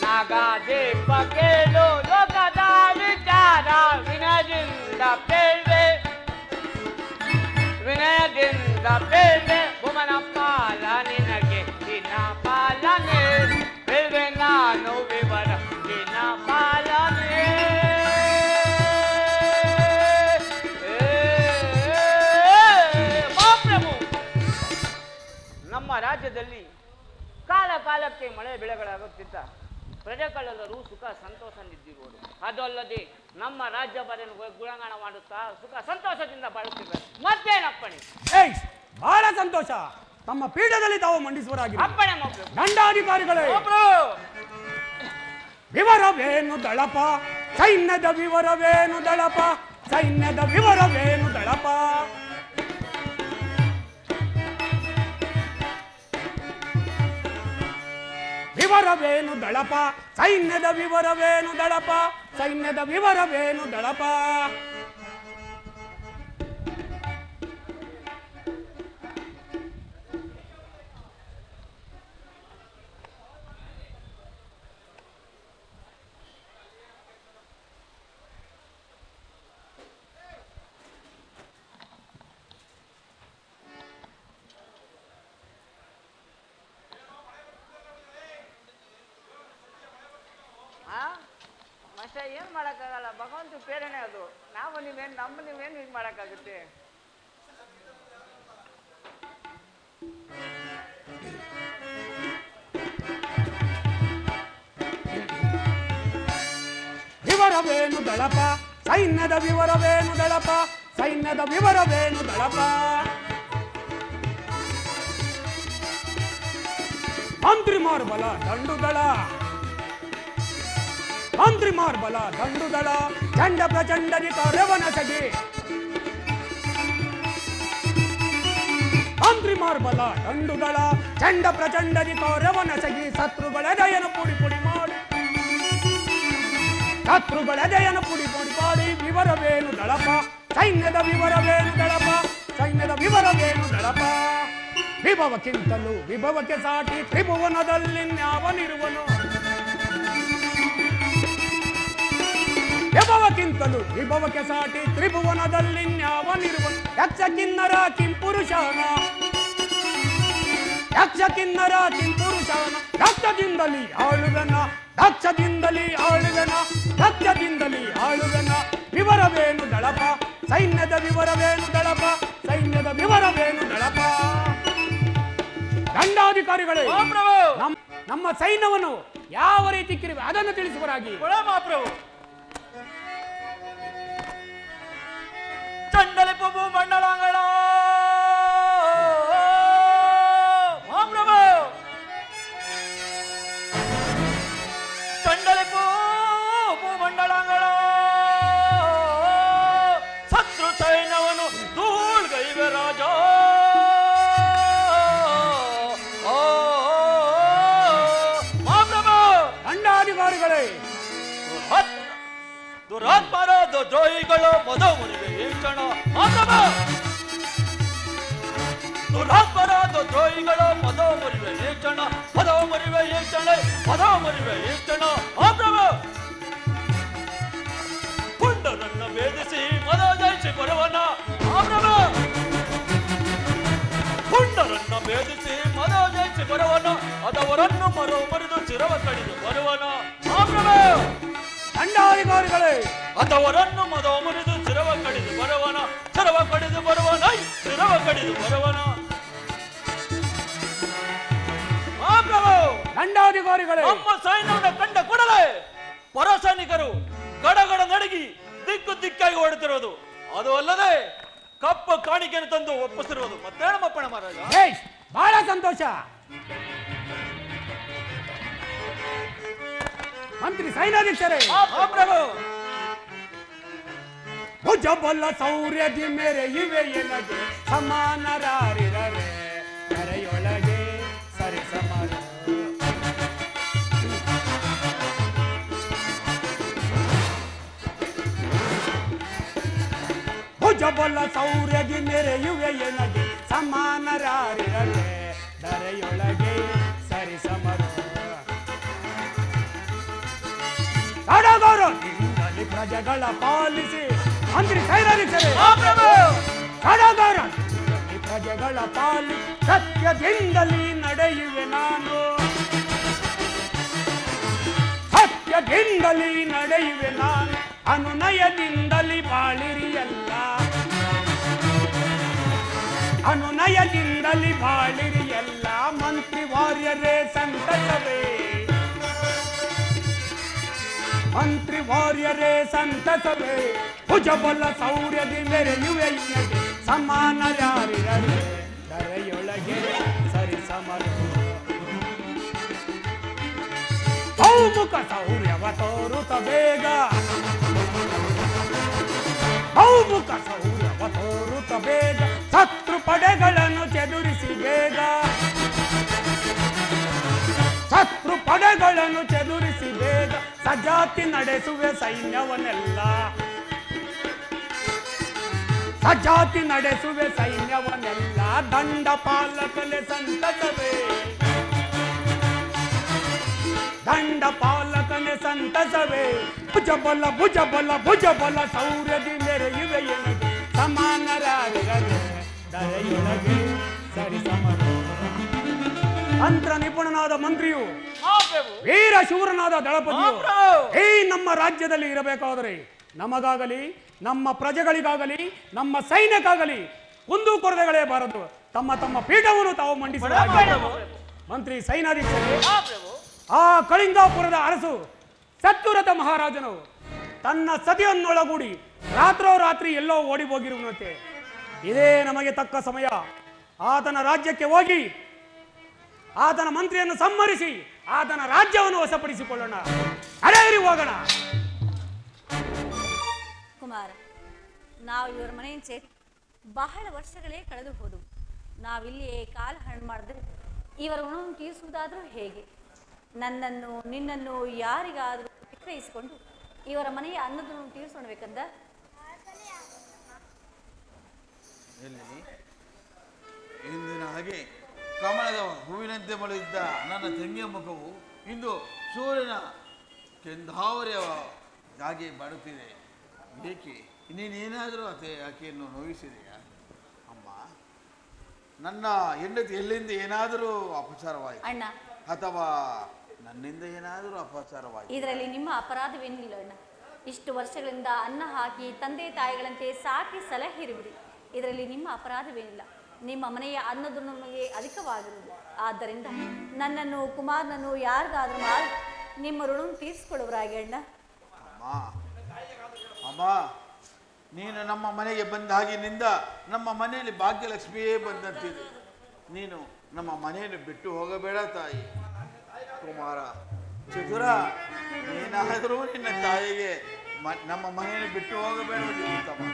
ನಗಾದಿ ಪಕೇಳು ಲೋಕದ ವಿಚಾರ, ವಿನಯದಿಂದ ಬೇಳ್ವೆ, ವಿನಯದಿಂದ ಬೇಳ್ವೆ. ಭುವನ ಪಾಲ ನಿನಗೆ ದಿನ ಪಾಲನೆ ಬೇಳ್ವೆ ನಾನು ವಿವರ, ದಿನ ಪಾಲನೆ. ನಮ್ಮ ರಾಜ್ಯದಲ್ಲಿ ಕಾಲ ಕಾಲಕ್ಕೆ ಮಳೆ ಬೆಳೆಗಳಾಗುತ್ತಿದ್ದ ಪ್ರಜೆಗಳೆಲ್ಲರೂ ಸುಖ ಸಂತೋಷದಿಂದಿರುವರು. ಅದಲ್ಲದೆ ನಮ್ಮ ರಾಜ್ಯಭಾರಿಯನ್ನು ಗುಣಗಾನ ಮಾಡುತ್ತಾ ಸುಖ ಸಂತೋಷದಿಂದ ಬಾಳುತ್ತಿದ್ದಾರೆ. ಮತ್ತೇನಪ್ಪಣೆ? ಬಹಳ ಸಂತೋಷ. ತಮ್ಮ ಪೀಠದಲ್ಲಿ ತಾವು ಮಂಡಿಸುವರಾಗಿ ಅಪ್ಪಣೆ ದಂಡಾಧಿಕಾರಿಗಳೇ, ವಿವರವೇನು ದಳಪ, ಸೈನ್ಯದ ವಿವರವೇನು ದಳಪ, ಸೈನ್ಯದ ವಿವರವೇನು ದಳಪ. ವಿವರವೇನು ದಳಪ, ಸೈನ್ಯದ ವಿವರವೇನು ದಳಪ, ಸೈನ್ಯದ ವಿವರವೇನು ದಳಪ. ಮನುಷ್ಯ ಏನ್ ಮಾಡಕ್ಕಾಗಲ್ಲ, ಭಗವಂತ ಪ್ರೇರಣೆ ಅದು. ನಾವು ನೀವೇನು ಇದು ಮಾಡಕ್ಕಾಗುತ್ತೆ? ವಿವರವೇನು ದಳಪ, ಸೈನ್ಯದ ವಿವರವೇನು ದಳಪ, ಸೈನ್ಯದ ವಿವರವೇನು ದಳಪ. ಮಂತ್ರಿ ಮಾರ್ಬಲ ದಂಡುದಳ, ಮಂತ್ರಿ ಮಾರ್ಬಲ ದಂಡುದಳ, ಚಂಡ ಪ್ರಚಂಡದಿ ಕಾರ್ಯವನಸಗಿ. ಮಂತ್ರಿ ಮಾರ್ಬಲ ದಂಡುದಳ, ಚಂಡ ಪ್ರಚಂಡದಿ ಕಾರ್ಯವನಸಗಿ. ಶತ್ರುಗಳ ದಯನ ಪುಡಿ ಪುಡಿ ಮಾಡಿ, ಶತ್ರುಗಳ ದಯನ ಪುಡಿ ಪುಡಿ ಮಾಡಿ. ವಿವರವೇನು ದಳಪ, ಸೈನ್ಯದ ವಿವರವೇನು ದಳಪ, ಸೈನ್ಯದ ವಿವರವೇನು ದಳಪ. ವಿಭವಕ್ಕಿಂತಲೂ ವಿಭವಕ್ಕೆ ಸಾಟಿ ತ್ರಿಭುವನದಲ್ಲಿ ನ್ಯಾವನಿರುವನು. ವಿಭವಕ್ಕಿಂತಲೂ ವಿಭವಕ್ಕೆ ಸಾಟಿ ತ್ರಿಭುವನದಲ್ಲಿ ನ್ಯಾವನಿರುವನು. ಯಕ್ಷ ಕಿನ್ನರ ಕಿಂಪುರುಷನ, ಯಕ್ಷ ಕಿನ್ನರ ಕಿಂಪುರುಷನ. ರಕ್ತದಿಂದಲೇ ಆಳುವನ, ರಕ್ತದಿಂದಲೇ ಆಳುವನ, ರಕ್ತದಿಂದಲೇ ಆಳುವನ. ವಿವರವೇನು ದಳಪ, ಸೈನ್ಯದ ವಿವರವೇನು ದಳಪ, ಸೈನ್ಯದ ವಿವರವೇನು ದಳಪ. ದಂಡಾಧಿಕಾರಿಗಳೇ, ನಮ್ಮ ಸೈನ್ಯವನ್ನು ಯಾವ ರೀತಿ ಕಿರಿವೆ ಅದನ್ನು ತಿಳಿಸುವರಾಗಿ. ಚಂಡಲಿ ಪುಬು ಮಂಡಲಾಂಗಳ ಚಂಡಲಿ ಪುಬು ಮಂಡಲಾಂಗಳ ಶತ್ರು ಸೈನ್ಯವನ್ನು ಧೂಳ್ಗೈವೆ ರಾಜ. ದಂಡಾಧಿಕಾರಿಗಳೇ, ದುರಾತ್ಮರ ದ್ರೋಹಿಗಳು ಮದಮರಿವೆ ಏಕ್ಷಣ. ದುರಾತ್ಮರ ದ್ರೋಹಿಗಳು ಮದಮರಿವೆ ಏಕ್ಷಣ, ಮದಮರಿವೆ ಏಕ್ಷಣ, ಮದಮರಿವೆ ಏಕ್ಷಣ. ಪುಂಡರನ್ನ ಭೇದಿಸಿ ಮದ ಜಯಿಸಿ ಬರುವನ. ಪುಂಡರನ್ನ ಭೇದಿಸಿ ಮದ ಜಯಿಸಿ ಬರುವನ. ಅದವರನ್ನು ಮರಿದು ಚಿರವ ಕಡಿದು ಬರುವನ. ದಂಡಾಧಿಕಾರಿಗಳೇ, ಅದವರನ್ನು ಮದ ಮುರಿದು ಚಿರವ ಕಡಿದು ಬರುವನ. ಚಿರವ ಕಡಿದು ಬರುವನ, ಚಿರವ ಕಡಿದು ಬರುವನ. ದಂಡಾಧಿಕಾರಿಗಳೇ, ನಮ್ಮ ಸೈನ್ಯವನ್ನು ಕಂಡ ಕೂಡಲೇ ಪರಸೈನಿಕರು ಗಡಗಡ ನಡಗಿ ದಿಕ್ಕು ದಿಕ್ಕಾಗಿ ಓಡುತ್ತಿರುವುದು. ಅದು ಅಲ್ಲದೆ ಕಪ್ಪು ಕಾಣಿಕೆಯನ್ನು ತಂದು ಒಪ್ಪಿಸಿರುವುದು. ಮತ್ತೇನಮ್ಮಪ್ಪಣ ಮಹಾರಾಜ? ಬಹಳ ಸಂತೋಷ. ಮಂತ್ರಿ ಸೈನ್ಯಾಧೀಶರೇ, ಭುಜಬಲ ಸೌರ್ಯದಿ ಮೇರೆ ಇವೆ ಎನಗೆ ಸಮಾನರಾರಿರರೆ. ಕರೆಯೊಳಗೆ ಸರಿ ಸಮಾನ ಭುಜಬಲ ಸೌರ್ಯದಿ ಮೇರೆ ಇವೆ ಎನಗೆ ಸಮಾನರಾರಿರರೆ. ದರೆಯೊಳಗೆ ಸರಿ ಸಮರ ಸಡಗರದಿಂದಲೇ ಪ್ರಜೆಗಳ ಪಾಲಿಸಿ. ಮಂತ್ರಿ ಸೈನ್ಯಾಧೀಶರೇ, ಸಡಗರದಿಂದಲೇ ಪ್ರಜೆಗಳ ಪಾಲಿಸಿ. ಸತ್ಯದಿಂದಲೇ ನಡೆಯುವೆ ನಾನು, ಸತ್ಯದಿಂದಲೇ ನಡೆಯುವೆ ನಾನು. ಅನುನಯದಿಂದಲೇ ಬಾಳಿರಿಯಲ್ಲ, ಅನುನಯದಿಂದಲೇ ಬಾಳಿರಿಯಲ್ಲ. ಮಂತ್ರಿ ವಾರ್ಯರೇ ಸಂತಸವೇ ಭುಜಬಲ ಸೌರ್ಯದಿ ಮೆರೆಯುವೆ ಇನ್ನದೆ ಸಮಾನರ್ಯಾರಿರದೆ ಧರೆಯೊಳಗೆ ಸರಿ ಸಮರು ಬಹುಮುಖ ಶೌರ್ಯವ ತೋರುತ್ತ ಬೇಗ ಬಹುಮುಖ ಶೌರ್ಯವ ತೋರುತ್ತ ಬೇಗ ಶತ್ರು ಪಡೆಗಳನ್ನು ಚದುರಿಸಿ ಬೇಗ ಶತ್ರು ಪಡೆಗಳನ್ನು ಚದುರಿಸಿ ಬೇಗ ಸಜಾತಿ ನಡೆಸುವೆ ಸೈನ್ಯವನ್ನೆಲ್ಲ ಸಜಾತಿ ನಡೆಸುವೆ ಸೈನ್ಯವನ್ನೆಲ್ಲ ದಂಡ ಪಾಲಕಲೆ ಸಂತಸವೇ ದಂಡ ಪಾಲಕನೆ ಸಂತಸವೇ ಭುಜಬಲ ಭುಜಬಲ ಭುಜಬಲ ಶೌರ್ಯದಿ ಮೆರೆಯುವೆ ಎನಗೆ ಸಮಾನರಾಗಿರದೆ ದರೆಯೊಳಗೆ ಸರಿ ಸಮರು ತಂತ್ರ ನಿಪುಣನಾದ ಮಂತ್ರಿಯು ವೀರ ಶೂರನಾದ ದಳಪತಿಯು ಈ ನಮ್ಮ ರಾಜ್ಯದಲ್ಲಿ ಇರಬೇಕಾದರೆ ನಮಗಾಗಲಿ ನಮ್ಮ ಪ್ರಜೆಗಳಿಗಾಗಲಿ ನಮ್ಮ ಸೈನ್ಯಕ್ಕಾಗಲಿ ಒಂದು ಕೊರತೆಗಳೇ ಬಾರದು ತಮ್ಮ ತಮ್ಮ ಪೀಠವನ್ನು ತಾವು ಮಂಡಿಸಬೇಕು ಮಂತ್ರಿ ಸೈನಾಧೀಕ್ಷರೇ ಆ ಕಳಿಂಗಾಪುರದ ಅರಸು ಸತ್ಯುರಥ ಮಹಾರಾಜನು ತನ್ನ ಸತಿಯನ್ನೊಳಗೂಡಿ ರಾತ್ರೋರಾತ್ರಿ ಎಲ್ಲೋ ಓಡಿ ಹೋಗಿರುವಂತೆ ಇದೇ ನಮಗೆ ತಕ್ಕ ಸಮಯ ಆತನ ರಾಜ್ಯಕ್ಕೆ ಹೋಗಿ ಆತನ ಮಂತ್ರಿಯನ್ನು ಸಂಹರಿಸಿ ಆತನ ರಾಜ್ಯವನ್ನು ವಶಪಡಿಸಿಕೊಳ್ಳೋಣ. ಅರೇರಿ ಹೋಗೋಣ. ಕುಮಾರ, ನಾವು ಇವರ ಮನೆಯಿಂದ ಸೇರಿ ಬಹಳ ವರ್ಷಗಳೇ ಕಳೆದು ಹೋದವು. ನಾವಿಲ್ಲಿಯೇ ಕಾಲ ಹಣ್ಣು ಮಾಡಿದ್ರೆ ಇವರ ಋಣವನ್ನು ತೀರಿಸುವುದಾದರೂ ಹೇಗೆ? ನನ್ನನ್ನು ನಿನ್ನನ್ನು ಯಾರಿಗಾದರೂ ವಿಕ್ರಯಿಸಿಕೊಂಡು ಇವರ ಮನೆಯ ಅನ್ನದನ್ನು ತೀರಿಸೋಣಬೇಕಂದ ಇಂದಿನ ಹಾಗೆ ಕಮಲದ ಹೂವಿನಂತೆ ಮಳೆಯಿದ್ದ ನನ್ನ ತಂಗಿಯ ಮುಖವು ಇಂದು ಸೂರ್ಯನ ಕೆಂದಾವರಿಯ ಹಾಗೆ ಮಾಡುತ್ತಿದೆ. ಏಕೆ ನೀನೇನಾದರೂ ಆಕೆಯನ್ನು ನೋಯಿಸಿದೆಯಾ ಅಮ್ಮ? ನನ್ನ ಹೆಂಡತಿ ಎಲ್ಲಿಂದ ಏನಾದರೂ ಅಪಚಾರವಾಯಿತು ಅಣ್ಣ, ಅಥವಾ ನನ್ನಿಂದ ಏನಾದರೂ ಅಪಚಾರವಾಯಿತು? ಇದರಲ್ಲಿ ನಿಮ್ಮ ಅಪರಾಧವೇನಿಲ್ಲ ಅಣ್ಣ. ಇಷ್ಟು ವರ್ಷಗಳಿಂದ ಅನ್ನ ಹಾಕಿ ತಂದೆ ತಾಯಿಗಳಂತೆ ಸಾಕಿ ಸಲಹಿರುವಿರಿ. ಇದರಲ್ಲಿ ನಿಮ್ಮ ಅಪರಾಧವೇನಿಲ್ಲ. ನಿಮ್ಮ ಮನೆಯ ಅನ್ನದು ನಮಗೆ ಅಧಿಕವಾಗಿರುವುದು. ಆದ್ದರಿಂದ ನನ್ನನ್ನು ಕುಮಾರನನ್ನು ಯಾರಿಗಾದ್ರೂ ಮಾಡಿ ನಿಮ್ಮ ಋಣವನ್ನು ತೀರಿಸಿಕೊಳ್ಳುವರಾಗಿ ಅಣ್ಣ. ಅಮ್ಮ, ನೀನು ನಮ್ಮ ಮನೆಗೆ ಬಂದ ಹಾಗಿನಿಂದ ನಮ್ಮ ಮನೆಯಲ್ಲಿ ಭಾಗ್ಯಲಕ್ಷ್ಮಿಯೇ ಬಂದಂತಿದೆ. ನೀನು ನಮ್ಮ ಮನೆಯನ್ನು ಬಿಟ್ಟು ಹೋಗಬೇಡ ತಾಯಿ. ಕುಮಾರ, ಚತುರ, ನೀನಾದರೂ ನಿನ್ನ ತಾಯಿಗೆ ನಮ್ಮ ಮನೆಯನ್ನು ಬಿಟ್ಟು ಹೋಗಬೇಡ ತಮ್ಮ.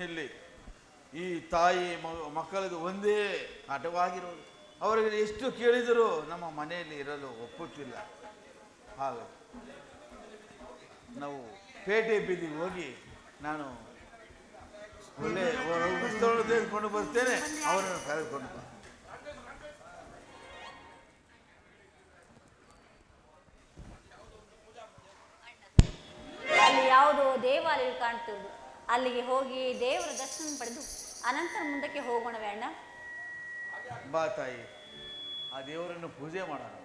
ಇಲ್ಲಿ ಈ ತಾಯಿ ಮಕ್ಕಳಿಗೆ ಒಂದೇ ಆಟವಾಗಿರೋದು. ಅವರಿಗೆ ಎಷ್ಟು ಕೇಳಿದರೂ ನಮ್ಮ ಮನೆಯಲ್ಲಿ ಇರಲು ಒಪ್ಪುತ್ತಿಲ್ಲ. ಹಾಗೆ ನಾವು ಪೇಟೆ ಬೀದಿಗೆ ಹೋಗಿ ನಾನು ಒಳ್ಳೆ ವಸ್ತುಗಳನ್ನು ತೆಗೆದುಕೊಂಡು ಬರ್ತೇನೆ, ಅವರನ್ನು ಕರೆದುಕೊಂಡು ಬಾ. ಅಲ್ಲಿ ಯಾವುದೋ ದೇವಾಲಯ ಕಾಣ್ತಿರುವುದು. ಅಲ್ಲಿಗೆ ಹೋಗಿ ದೇವರ ದರ್ಶನ ಪಡೆದು ಅನಂತರ ಮುಂದಕ್ಕೆ ಹೋಗೋಣವೇ ಅಣ್ಣ? ಬಾ ತಾಯಿ, ಆ ದೇವರನ್ನು ಪೂಜೆ ಮಾಡೋಣ,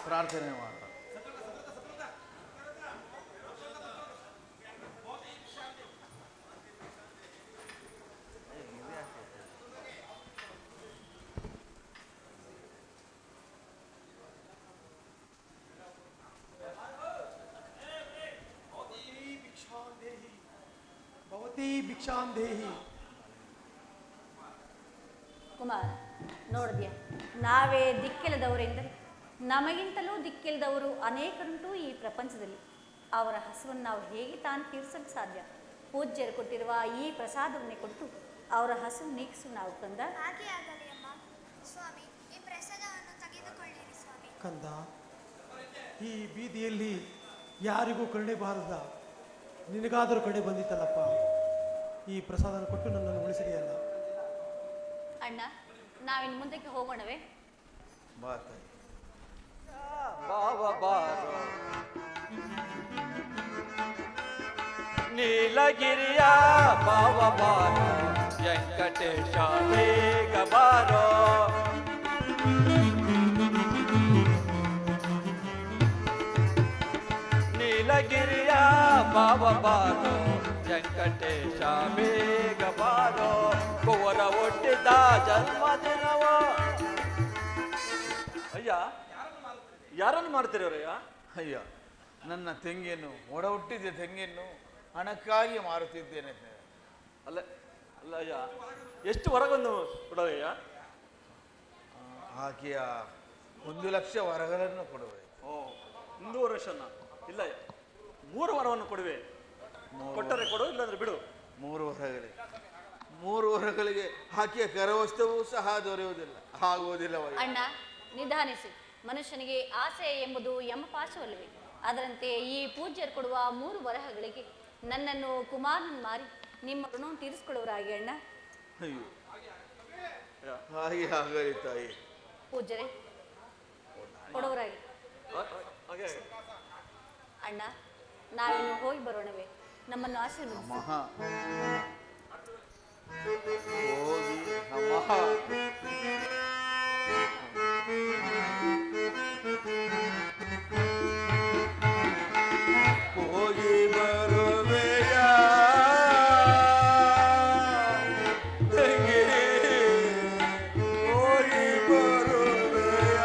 ಪ್ರಾರ್ಥನೆ ಮಾಡೋಣ. ಭವತಿ ಭಿಕ್ಷಾಂ ದೇಹಿ. ಕುಮಾರ್, ನೋಡಿದ್ಯಾ, ನಾವೇ ದಿಕ್ಕಿಲ್ಲದವರೆಂದರೆ ನಮಗಿಂತಲೂ ದಿಕ್ಕಿಲ್ಲದವರು ಅನೇಕರುಂಟು ಈ ಪ್ರಪಂಚದಲ್ಲಿ. ಅವರ ಹಸುವನ್ನು ನಾವು ಹೇಗೆ ತಾನು ತೀರ್ಸಕ್ಕೆ ಸಾಧ್ಯ? ಪೂಜ್ಯರು ಕೊಟ್ಟಿರುವ ಈ ಪ್ರಸಾದವನ್ನೇ ಕೊಟ್ಟು ಅವರ ಹಸು ನೀಗಿಸು ನಾವು ಕಂದ. ಹಾಗೆ ಆಗಲಿ ಅಮ್ಮ. ಸ್ವಾಮಿ, ಈ ಪ್ರಸಾದವನ್ನು ತೆಗೆದುಕೊಳ್ಳಿರಿ ಸ್ವಾಮಿ. ಕಂದ, ಈ ಬೀದಿಯಲ್ಲಿ ಯಾರಿಗೂ ಕರುಣೆ ಬಾರದ ನಿನಗಾದರೂ ಕಡೆ ಬಂದಿತ್ತಲ್ಲಪ್ಪ. ಈ ಪ್ರಸಾದನ ಕೊಟ್ಟು ನನ್ನನ್ನು ಉಳಿಸಿದೆಯಲ್ಲ. ಅಣ್ಣ, ನಾವಿನ್ ಮುಂದಕ್ಕೆ ಹೋಗೋಣವೇ? ಬಾ ತಾಯಿ. ಬಾರೋ ನೀಲಗಿರಿಯ ಬಾರೋ ವೆಂಕಟೇಶ ಬೇಗ ಬಾರೋ. ನೀಲಗಿರಿಯ ಬಾರೋ ವೆಂಕಟೇಶ ಬೇಗ ಬಾರೋ. ಕುವರ ಹುಟ್ಟಿದ ಜನ್ಮದಿನವ. ಅಯ್ಯ, ಯಾರನ್ನು ಮಾಡ್ತೀರಯ್ಯ? ಅಯ್ಯ, ನನ್ನ ತೆಂಗಿಯನ್ನು ಒಡ ಹುಟ್ಟಿದ ತೆಂಗಿಯನ್ನು ಹಣಕ್ಕಾಗಿ ಮಾರುತ್ತಿದ್ದೇನೆ. ಅಲ್ಲ ಅಲ್ಲ ಅಯ್ಯ, ಎಷ್ಟು ಹೊರಗೊಂದು ಕೊಡವಯ್ಯ? ಆಕೆಯ 1,00,000 ವರಗಳನ್ನು ಕೊಡುವೆ. ಓ, 1 ವರ್ಷನ? ಇಲ್ಲ, 3 ವರವನ್ನು ಕೊಡುವೆ. ಕೊಟ್ಟರೆ ಕೊಡು, ಇಲ್ಲಾಂದ್ರೆ ಬಿಡು. 3 ವರಗಳಿಗೆ 3 ವರಗಳಿಗೆ ಆಕೆಯ ಕರವಸ್ತವೂ ಸಹ ದೊರೆಯುವುದಿಲ್ಲ, ಆಗುವುದಿಲ್ಲ. ಅಣ್ಣ, ನಿಧಾನಿಸಿ. ಮನುಷ್ಯನಿಗೆ ಆಸೆ ಎಂಬುದು ಯಮಪಾಶವಲ್ಲವೇ? ಅದರಂತೆ ಈ ಪೂಜ್ಯರು ಕೊಡುವ 3 ವರಹಗಳಿಗೆ ನನ್ನನ್ನು ಕುಮಾರನನ್ನು ಮಾರಿ ನಿಮ್ಮ ಋಣ ತೀರಿಸಿಕೊಳ್ಳುವರಾಗಿ ಅಣ್ಣ. ಅಯ್ಯೋ, ಹಾಗೆ ಆಗಲಿ ತಾಯಿ. ಪೂಜ್ಯರೇ, ಕೊಡುವರಾಗಿ. ಅಣ್ಣ, ನಾವಿನ್ನು ಹೋಗಿ ಬರೋಣವೇ? ನಮ್ಮನ್ನು ಆಶೀರ್ವದಿಸಿ. ಹೋಗಿ ಹೋಗಿ ಬರುವೆಯ ಹೋಗಿ ಬರುವೆಯ.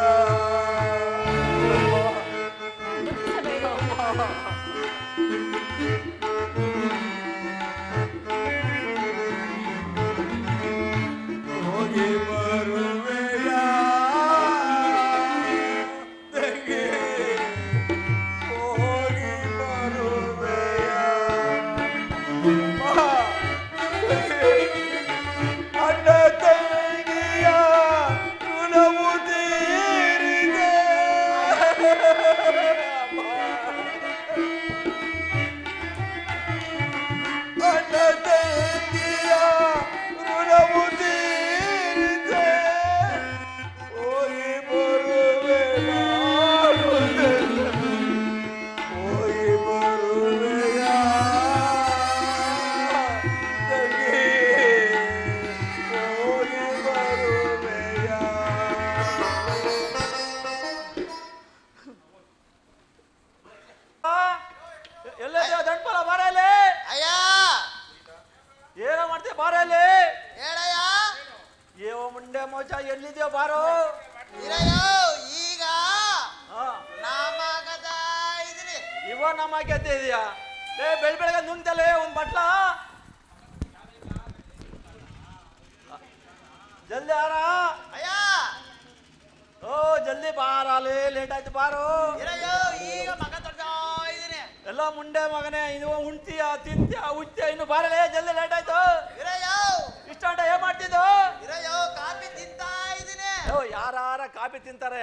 ಹೋಗಿ ಬರುವೆಯ ತಂಗಿ, ಹೋಗಿ ಬರುವೆಯ. ಅಣ್ಣ ತಂಗಿಯ ಋಣವು ತೀರಿದೆ. ಅಣ್ಣ ತಂಗಿಯ ಋಣವು ತೀರಿದೆ. ಹೋಗಿ ಬರುವೆ ಹೋಗಿ ಬರುವೆಯ ತಂಗಿ, ಹೋಗಿ ಬರುವೆಯ. ಎಲ್ಲೆಲ್ಲ ದಂಡಪಲ ಬಾರಲ್ಲಿ? ಅಯ್ಯ, ಏನೋ ಮಾಡ್ತೀಯ ಬಾರಲ್ಲಿ? ಹೇಳಯ್ಯ. ಏವೋ ಮುಂಡೆ ಮೋಚ, ಎಲ್ಲಿದ್ಯೋ ಬಾರೋ. ಇರಯ್ಯೋ, ಈಗ ಹಾ, ನಾಮಕದ ಇದ್ರಿ. ಇವ ನಮ್ಮ ಗೆದ್ದೆ ಇದೆಯಾ? ಬೆಳಗ್ಗೆ ನುಂಗ್ತಲೆ ಒಂದ್ ಬಟ್ಲ. ಜಲ್ದಿ ಆರ. ಅಯ್ಯ, ಓ ಜಲ್ದಿ ಬಾರಾಲೆ, ಲೇಟ್ ಆಯ್ತು ಬಾರೋ. ಇರಯ್ಯೋ, ಈಗ ಮಗ ತೊಡ್ತಾ ಇದೀನಿ. ಎಲ್ಲ ಮುಂಡೆ ಮಗನೇ, ಇದು ಉಣ್ತೀಯ ತಿಂತೀಯ ಉಚ್ತೀಯ, ಇನ್ನು ಬಾರಲೆ, ಜಲ್ದಿ ಲೇಟ್ ಆಯ್ತು. ಇರಯ್ಯೋ, ಇಷ್ಟ ಏನ್ ಮಾಡ್ತಿದ್ದು? ಇರಯ್ಯೋ, ಕಾಫಿ ತಿಂತಾ ಇದೀನಿ. ಓ, ಯಾರ ಕಾಫಿ ತಿಂತಾರೆ,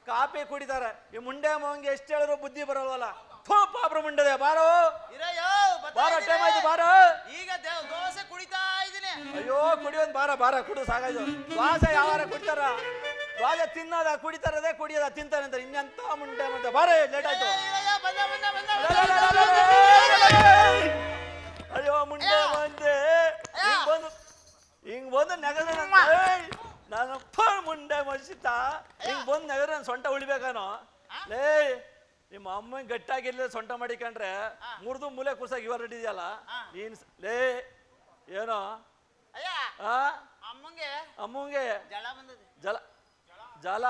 ಕಾಫಿ ಕುಡಿತಾರೆ. ಈ ಮುಂಡೆ ಮಗಂಗೆ ಎಷ್ಟು ಹೇಳಿದ್ರು ಬುದ್ಧಿ ಬರಲ್ವಲ್ಲ. ಪಾಬ್ರ ಮುಂಡದೆ ಬಾರೋ. ಇರಯ್ಯೋ, ಬಾರೋ, ಟೈಮ್ ಆಯ್ತು ಬಾರೋ. ಈಗ ದೋಸೆ ಕುಡಿತಾ ಇದೀನಿ. ಅಯ್ಯೋ, ಕುಡಿಯೋದ್ ಬಾರ ಕುಡು, ಸಾಗಾಯ್ತು. ದ್ವಾಸೆ ಯಾವಾರ ಕುಡಿತಾರ? ದ್ವಾಸೆ ತಿನ್ನೋದ ಕುಡಿತಾರದೇ, ಕುಡಿಯೋದ ತಿಂತಾರೆ ಅಂತಾರೆ. ಇನ್ನೆಂತ ಮುಂಡೆ ಮುಂದೆ ಬಾರೇ, ಲೇಟ್ ಆಯ್ತು. ಇರಯ್ಯೋ, ಬಂದ. ಅಯ್ಯೋ, ಮುಂಡೆ ಬಂದೆ. ಹಿಂಗ್ ಬಂದು ನೆಗದ ನಾನು ಮುಂಡೆ ಮರ್ಸಿತ. ಹಿಂಗ್ ಬಂದು ನೆಗದ ನನ್ನ ಸೊಂಟ ಉಳಿಬೇಕಾನೋ. ಲೇ, ನಿಮ್ಮ ಅಮ್ಮ ಗಟ್ಟಾಗಿರ್ಲಿ ಸೊಂಟ ಮಾಡಿಕೊಂಡ್ರೆ ಮುರಿದು ಮೂಲೆ ಕುರ್ಸಾಗ ಇವ ರೆಡಿ ಇದೆಯಲ್ಲ ನೀನ್. ಲೇ, ಏನೋ ಅಯ್ಯ, ಅಮ್ಮಂಗೆ ಜಲ ಬಂದದೆ. ಜಲ.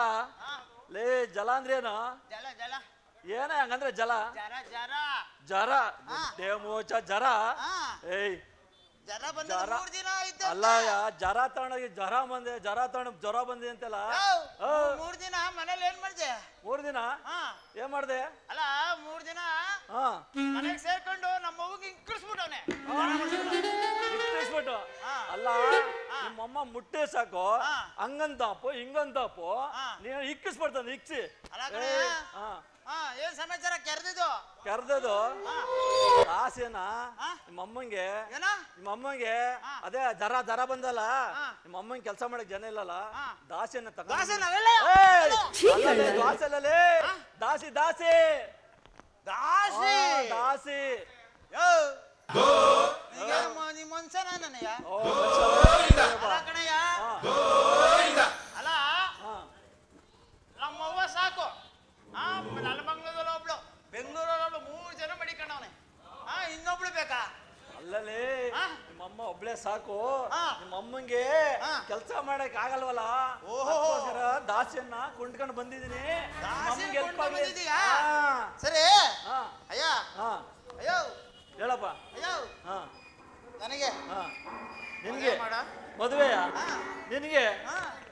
ಲೇ, ಜಲ ಅಂದ್ರೆ ಏನು? ಜಲ ಏನ ಹಂಗಂದ್ರೆ ಜಲ? ಜರ ಜರ ದೇವಮೋಚ ಜರ. ಏಯ್, ಜರ ಬಂದ ಜರ 3 ದಿನ ಆಯ್ತು ಅಲ್ಲ ಜರ ತಗೊಂಡೋಗಿ ಜ್ವರ ಬಂದಿದೆ ಅಂತೆಲ್ಲ 3 ದಿನ ಮನೇಲಿ ಏನ್ ಮಾಡ್ದೆ 3 ದಿನ ಏನ್ ಮಾಡ್ದೆ ಅಲ್ಲ 3 ದಿನ ಹಾ ಮನೆಗೆ ಸೇರ್ಕೊಂಡು ನಮ್ಮ ಅವ್ಗೆ ಇಕ್ಕಿಸ್ಬಿಟ್ಟವನೆ ಇಟ್ಟಿಸ್ಬಿಟ್ಟು ಅಲ್ಲ ನಿಮ್ಮಮ್ಮ ಮುಟ್ಟೆ ಸಾಕು ಹಂಗಂತಾಪು ಹಿಂಗಂತಾಪು ನೀನು ಇಕ್ಕಿಸ್ಬಿಡ್ತಾನೆ ಇಕ್ಸಿ ಏನ್ ಸಮಾಚಾರ ಕೆರ್ದದು ದಾಸೇನ ನಿಮ್ಮಮ್ಮಂಗೆ ಅದೇ ಜರ ಬಂದಲ್ಲ ನಿಮ್ಮಮ್ಮಂಗೆ ಕೆಲಸ ಮಾಡಕ್ ಜನ ಇಲ್ಲಲ್ಲ ದಾಸೇನ ದಾಸಲ್ಲೇ ದಾಸಿ ದಾಸಿ ದಾಸಿ ನಿಮ್ ಮನ್ಸನ ನನಯ್ಯ ಅಲ್ಲ ನಮ್ಮವ್ವ ಸಾಕು ನನ್ನ ಮಂಗಳೂರಲ್ಲಿ ಒಬ್ಳು ಬೆಂಗಳೂರಲ್ಲಿ 3 ಜನ ಮಡಿಕೊಂಡವನೆ ಇನ್ನೊಬ್ಳು ಬೇಕಾ ಅಲ್ಲಲ್ಲಿ ನಿಮ್ಮಮ್ಮ ಒಬ್ಳೆ ಸಾಕು ನಿಮ್ಮಮ್ಮಂಗೆ ಕೆಲಸ ಮಾಡಕ್ ಆಗಲ್ವಲ್ಲ ದಾಸಿಯನ್ನ ಕೊಂಡ್ಕೊಂಡು ಬಂದಿದ್ದೀನಿ ಸರಿ ಅಯ್ಯ ಅಯ್ಯೋ ಹೇಳಪ್ಪ ಅಯ್ಯೋ ನನಗೆ ನಿನ್ಗೆ ಮದುವೆಯ ನಿನ್ಗೆ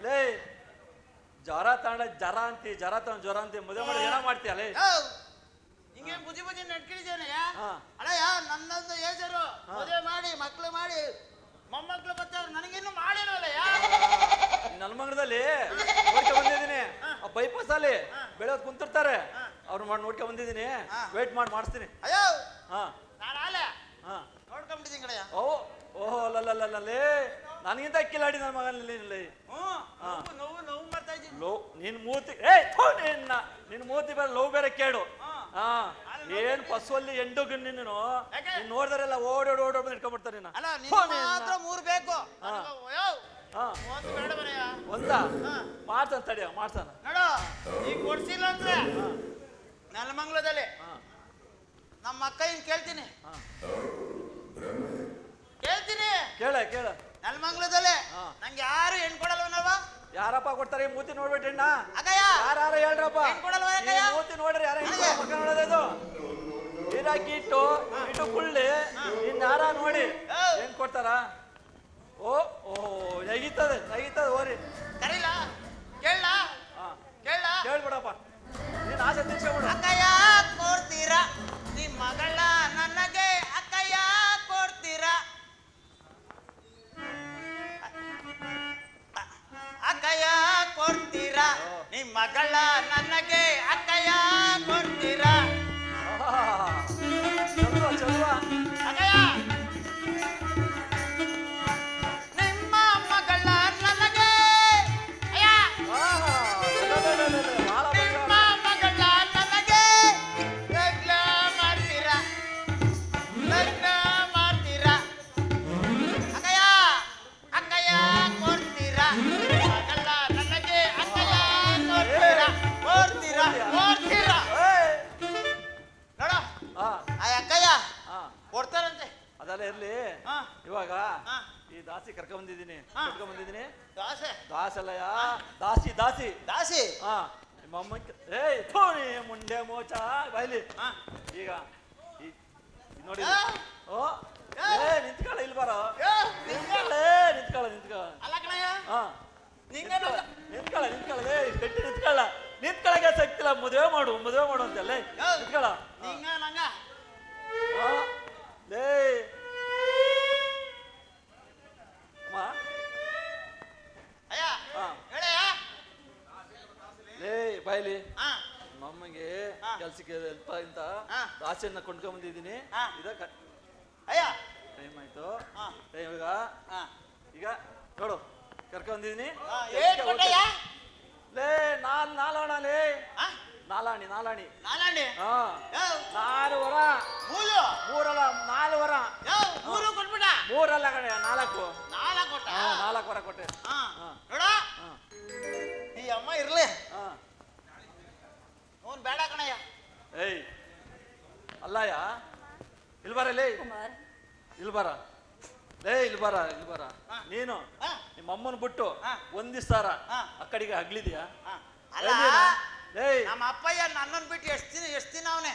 ಲೇ ಜ್ವರ ತಗೊಂಡ ಜರ ಅಂತಿ ಮದುವೆ ಮಾಡಿ ಏನ ಮಾಡ್ತೀಯಲ್ಲ ಹಿಂಗೆ ಬುದ್ಧಿ ನಡ್ಕಿದ್ದೇನೆಯ ಅಳಯ್ಯ ನನ್ನೊಂದು ಏಜರು ಮದುವೆ ಮಾಡಿ ಮಕ್ಳು ಮಾಡಿ ಮೊಮ್ಮಕ್ಳು ಬರ್ತಾವ್ರು ನನಗಿನ್ನು ಮಾಡಿರೋಲ್ಲಯ್ಯ ನನ್ನ ಮಂಗಡದಲ್ಲಿ ನೋಡ್ಕೊಂಡ್ ಬಂದಿದ್ದೀನಿ ಆ ಬೈಪಾಸ್ ಅಲ್ಲಿ ಬೆಳೆಯೋದು ಕುಂತಿರ್ತಾರೆ ಅವ್ರು ಮಾಡಿ ನೋಡ್ಕೊಂಡ್ ಬಂದಿದ್ದೀನಿ ವೇಟ್ ಮಾಡಿ ಮಾಡಿಸ್ತೀನಿ ಅಯ್ಯೋ ಹಾ ನಾನು ಆಲೆ ಹಾ ನೋಡ್ಕೊಂಡ್ಬಿಟ್ಟಿದ್ದೀನಿ ಕಡೆಯ ಓಹೋ ಅಲ್ಲೇ ನನಗಿಂತ ಅಕ್ಕಿಲಾಡಿ ನನ್ನ ಮಗನಲ್ಲಿ ನೋವು ಮಾಡ್ತಾ ಇದ್ದೀನಿ ನಿನ್ ಮೂತಿ ನಿನ್ ಮೂತಿ ಬೇರೆ ಲವ್ ಬೇರೆ ಕೇಳು ಏನ್ ಪಸುವಲ್ಲಿ ಎಂಡುಗು ನೀನು ನೋಡಿದ್ರೆಲ್ಲ ಓಡೋಡ್ ಇಟ್ಕೊಂಡ್ಬಿಡ್ತಾರೆ ಅಲ್ಲ ಮಾತ್ರ 3 ಬೇಕು ಒಂದಾ ಮಾಡ್ತಾನ ತಡಿಯ ಮಾಡ್ತಾನ ನೋಡು ಈಗ ಕೊಡ್ಸಿಲ್ಲ ಅಂದ್ರೆ ನೆಲಮಂಗಲದಲ್ಲಿ ನಮ್ಮ ಅಕ್ಕಯ್ಯನ್ ಕೇಳ್ತೀನಿ ಕೇಳ ನೆಲಮಂಗಲದಲ್ಲಿ ನಂಗೆ ಯಾರು ಹೆಣ್ ಕೊಡಲ್ವನವ ಯಾರಪ್ಪ ಕೊಡ್ತಾರೆ ಮೂತಿ ನೋಡ್ಬಿಟ್ಟಣ್ಣ ಯಾರು ಹೇಳ್ರಪ್ಪ ಮೂತಿ ನೋಡ್ರಿ ಯಾರ ನೋಡೋದು ನೀರಾಕಿ ಇಟ್ಟು ಕುಳ್ಳಿ ಇನ್ ಯಾರ ನೋಡಿ ಏನ್ ಕೊಡ್ತಾರ ನಗೀತದೆ ಓರಿ ಕರೀಲ ಕೇಳ ಕೇಳ್ಬಿಡಪ್ಪ ನೀನ್ ಆಸೆ ತೀರ್ಸ್ಬಿಡು ಅಕ್ಕಯ್ಯ ಕೊಡ್ತೀರಾ ನಿಮ್ ಮಗಳ ನನಗೆ ಅಕ್ಕಯ್ಯ ಕೊಡ್ತೀರಾ ಅಕ್ಕಯ್ಯ ಕೊಡ್ತೀರಾ ನಿಮ್ ಮಗಳ ನನಗೆ ಅಕ್ಕಯ್ಯ ಕೊಡ್ತೀರಾ ಚಲುವ ಅಕ್ಕಯ್ಯ ನಿಮ್ಮ ಮಗಳ ನನಗೆ ನಿಮ್ಮ ಮಗಳ ನನಗೆ ಲಗ್ನ ಮಾಡ್ತೀರಾ ಅಕ್ಕಯ್ಯ ಕೊಡ್ತೀರಾ ಮಗಳ ನನಗೆ ಅಕ್ಕಯ್ಯ ಕೊಡ್ತೀರಾ ನೋಡ ಆ ಅಕ್ಕಯ್ಯ ಕೊಡ್ತಾರಂತೆ ಅದೆಲ್ಲ ಇರ್ಲಿ ಇವಾಗ ಈ ದಾಸಿ ಕರ್ಕೊಂಡ್ ಬಂದಿದ್ದೀನಿ ದಾಸಲ್ಲಯ್ಯ ದಾಸಿ ನಿಮ್ಮಮ್ಮ ಮುಂಡೆ ಮೋಚ ಬಾಯ್ಲಿ ಈಗ ನೋಡಿ ನಿಂತ್ಕೊಳ್ಳ ಇಲ್ಲಿ ಬರೋ ನಿಂತ್ಕೊಳ್ಳ ಅಲ್ಲ ಕಣಯ್ಯ ಗಟ್ಟಿ ನಿಂತ್ಕೊಳ್ಳಗೆ ಶಕ್ತಿಲ್ಲ ಮದುವೆ ಮಾಡು ಅಂತಲ್ಲ ನಿಂತ್ಕೊಳ್ಳ ಲೇ ಲೇ ಬಾಯ್ಲಿ ನಮ್ಮಮ್ಮಂಗೆ ಕೆಲ್ಸಕ್ಕೆ ಹೆಲ್ಪ್ ಅಂತ ದಾಸಿಯನ್ನ ಕೊಂಡ್ಕೊಂಡ್ ಬಂದಿದ್ದೀನಿ ಟೈಮ್ ಆಯ್ತು ಈಗ ನೋಡು ಕರ್ಕೊಂಡ್ ಬಂದಿದ್ದೀನಿ ಲೇ ನಾಲೋಣ ಲೇ ನಾಲಾಣಿ 4 ವರ 3 4 ವರ 3 ಅಲ್ಲ ಕಣೆ 4 ವರ ಕೊಟ್ಟೆ ನೋಡ ಈ ಅಮ್ಮ ಇರ್ಲಿ ಬೇಡ ಕಣಯ್ಯ ಏಯ್ ಅಲ್ಲಯ್ಯ ಇಲ್ಲಿ ಬರ ಲೇ ಇಲ್ಲಿ ಬರ ನೀನು ನಿಮ್ಮ ಅಮ್ಮನ ಬಿಟ್ಟು ಒಂದಿಸ್ತಾರ ಆ ಕಡೆಗೆ ಹಗ್ಲಿದ್ಯಾ ನಮ್ಮ ಅಪ್ಪಯ್ಯ ನನ್ನನ್ ಬಿಟ್ಟು ಎಷ್ಟು ದಿನ ಅವನೇ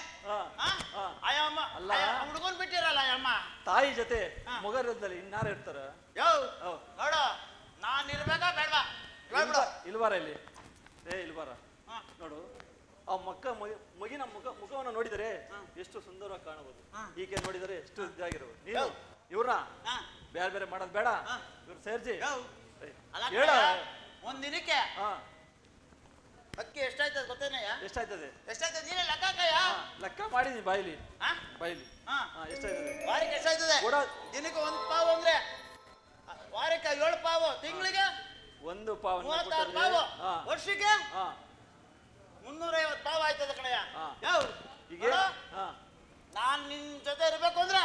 ಅಲ್ಲ ಹುಡುಗನ್ ಬಿಟ್ಟಿರಲ್ಲ ಅಮ್ಮ ತಾಯಿ ಜೊತೆ ಮೊಗರದಲ್ಲಿ ಇನ್ನಾರು ಇರ್ತಾರ? ನೋಡ ನಾನ್ ಇರ್ಬೇಕಾ ಬೇಡವಾ? ಹೇಳ್ಬಿಡು. ಇಲ್ವಾರ ಇಲ್ಲಿ ಇಲ್ವಾರ ನೋಡು, ಆ ಮಗಿನ ಮುಖವನ್ನು ನೋಡಿದರೆ ಎಷ್ಟು ಸುಂದರವಾಗಿ ಕಾಣಬಹುದು. ಈಕೆ ನೋಡಿದರೆ ಎಷ್ಟು ಇದಾಗಿರ್ಬೋದು. ನೀನು ಇವ್ರನ್ನ ಬೇರೆ ಬೇರೆ ಮಾಡೋದು ಬೇಡ, ಇವ್ರು ಸೇರ್ಸಿ ಹೇಳ. ಒಂದ್ ದಿನಕ್ಕೆ ಅಕ್ಕಿ ಎಷ್ಟಾಯ್ತದ ಗೊತ್ತೇನಯ್ಯ? ಎಷ್ಟಾಯ್ತದೆ? ಎಷ್ಟಾಯ್ತದೆ ನೀನೇ ಲೆಕ್ಕ ಹಾಕಯ್ಯ. ಲೆಕ್ಕ ಮಾಡಿದೀನಿ ಬಾಯಿಲಿ ಎಷ್ಟಾಯ್ತದೆ? ವಾರಕ್ಕೆ ಎಷ್ಟಾಯ್ತದೆ? ದಿನಕ್ಕೆ 1 ಪಾವು ಅಂದ್ರೆ ವಾರಕ್ಕೆ 7 ಪಾವು, ತಿಂಗಳಿಗೆ 1 ಪಾವು, 36 ಪಾವು, ವರ್ಷಕ್ಕೆ 350 ಪಾವು ಆಯ್ತದ ಕಣಯ್ಯ. ಈಗ ನಾನ್ ನಿನ್ ಜೊತೆ ಇರ್ಬೇಕು ಅಂದ್ರೆ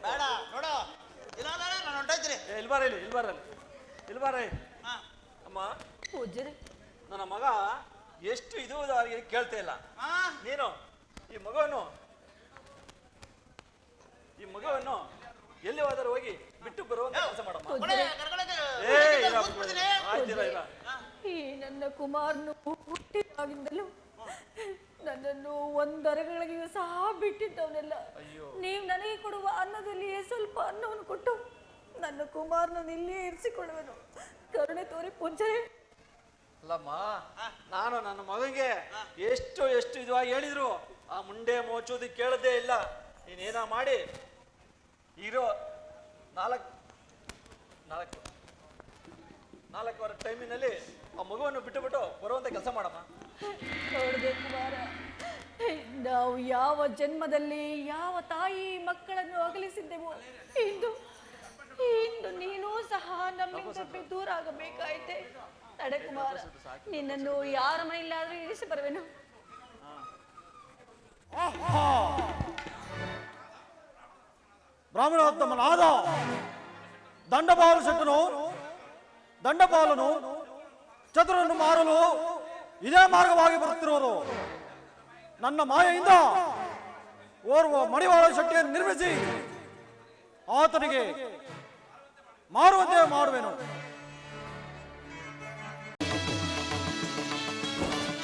ಬೇಡ ನೋಡು. ಇಲ್ಲ ನಾನು ಹೊಂಟಾಯ್ತೀನಿ. ಇಲ್ಬಾರ ಅಮ್ಮ, ನನ್ನ ಮಗ ಎಷ್ಟು ಇದು ಕೇಳ್ತಾ ಇಲ್ಲ ನೀನು. ಈ ಮಗವನ್ನು ಎಲ್ಲಿ ಹೋದರೂ ಹೋಗಿ ಬಿಟ್ಟು ಬರುವಂತ ಕೆಲಸ ಮಾಡಮ್ಮ. ಈ ನನ್ನ ಕುಮಾರನು ಹುಟ್ಟಿದಾಗಿಂದಲೂ ನನ್ನನ್ನು ಒಂದರಗಳಿಗೂ ಸಹ ಬಿಟ್ಟಿದ್ದವನೆಲ್ಲ. ನೀವು ನನಗೆ ಕೊಡುವ ಅನ್ನದಲ್ಲಿಯೇ ಸ್ವಲ್ಪ ಅನ್ನವನ್ನು ಕೊಟ್ಟು ನನ್ನ ಕುಮಾರನನ್ನು ಇಲ್ಲಿಯೇ ಇರಿಸಿಕೊಳ್ಳುವೆನು. ಕರುಣೆ ತೋರಿ ಪೂಜ್ಯರೇ. ಅಲ್ಲಮ್ಮ, ನಾನು ನನ್ನ ಮಗನಿಗೆ ಎಷ್ಟು ಇದುವಾಗಿ ಹೇಳಿದ್ರು ಆ ಮುಂಡೆ ಮೋಚೋದಿ ಕೇಳದೇ ಇಲ್ಲ. ನೀನೇನ ಮಾಡಿ ಇರೋ 4 ಟೈಮಿನಲ್ಲಿ ಆ ಮಗುವನ್ನು ಬಿಟ್ಟು ಬರುವಂತ ಕೆಲಸ ಮಾಡಮ್ಮ. ನೋಡಿದೆ ಕುಮಾರ, ನಾವು ಯಾವ ಜನ್ಮದಲ್ಲಿ ಯಾವ ತಾಯಿ ಮಕ್ಕಳನ್ನು ಅಗಲಿಸಿದ್ದೆವೋ ಇಂದು ನೀನೂ ಸಹ ನಮ್ಮಿಂದ ದೂರ ಆಗಬೇಕಾಯ್ತೆ. ತಡೆ ಕುಮಾರ, ನಿನ್ನನ್ನು ಯಾರ ಮನೆಯಲ್ಲಾದ್ರೂ ಇರಿಸಿ ಬರುವೆನು. ಬ್ರಾಹ್ಮಣೋತ್ತಮನಾದ ದಂಡಪಾಲ ಶೆಟ್ಟನು ದಂಡಪಾಲನು ಚತುರನ್ನು ಮಾರಲು ಇದೇ ಮಾರ್ಗವಾಗಿ ಬರುತ್ತಿರುವರು. ನನ್ನ ಮಾಯೆಯಿಂದ ಓರ್ವ ಮಡಿವಾಳ ಶೆಟ್ಟಿಯನ್ನು ನಿರ್ಮಿಸಿ ಆತನಿಗೆ ಮಾರುವಂತೆ ಮಾಡುವೆನು.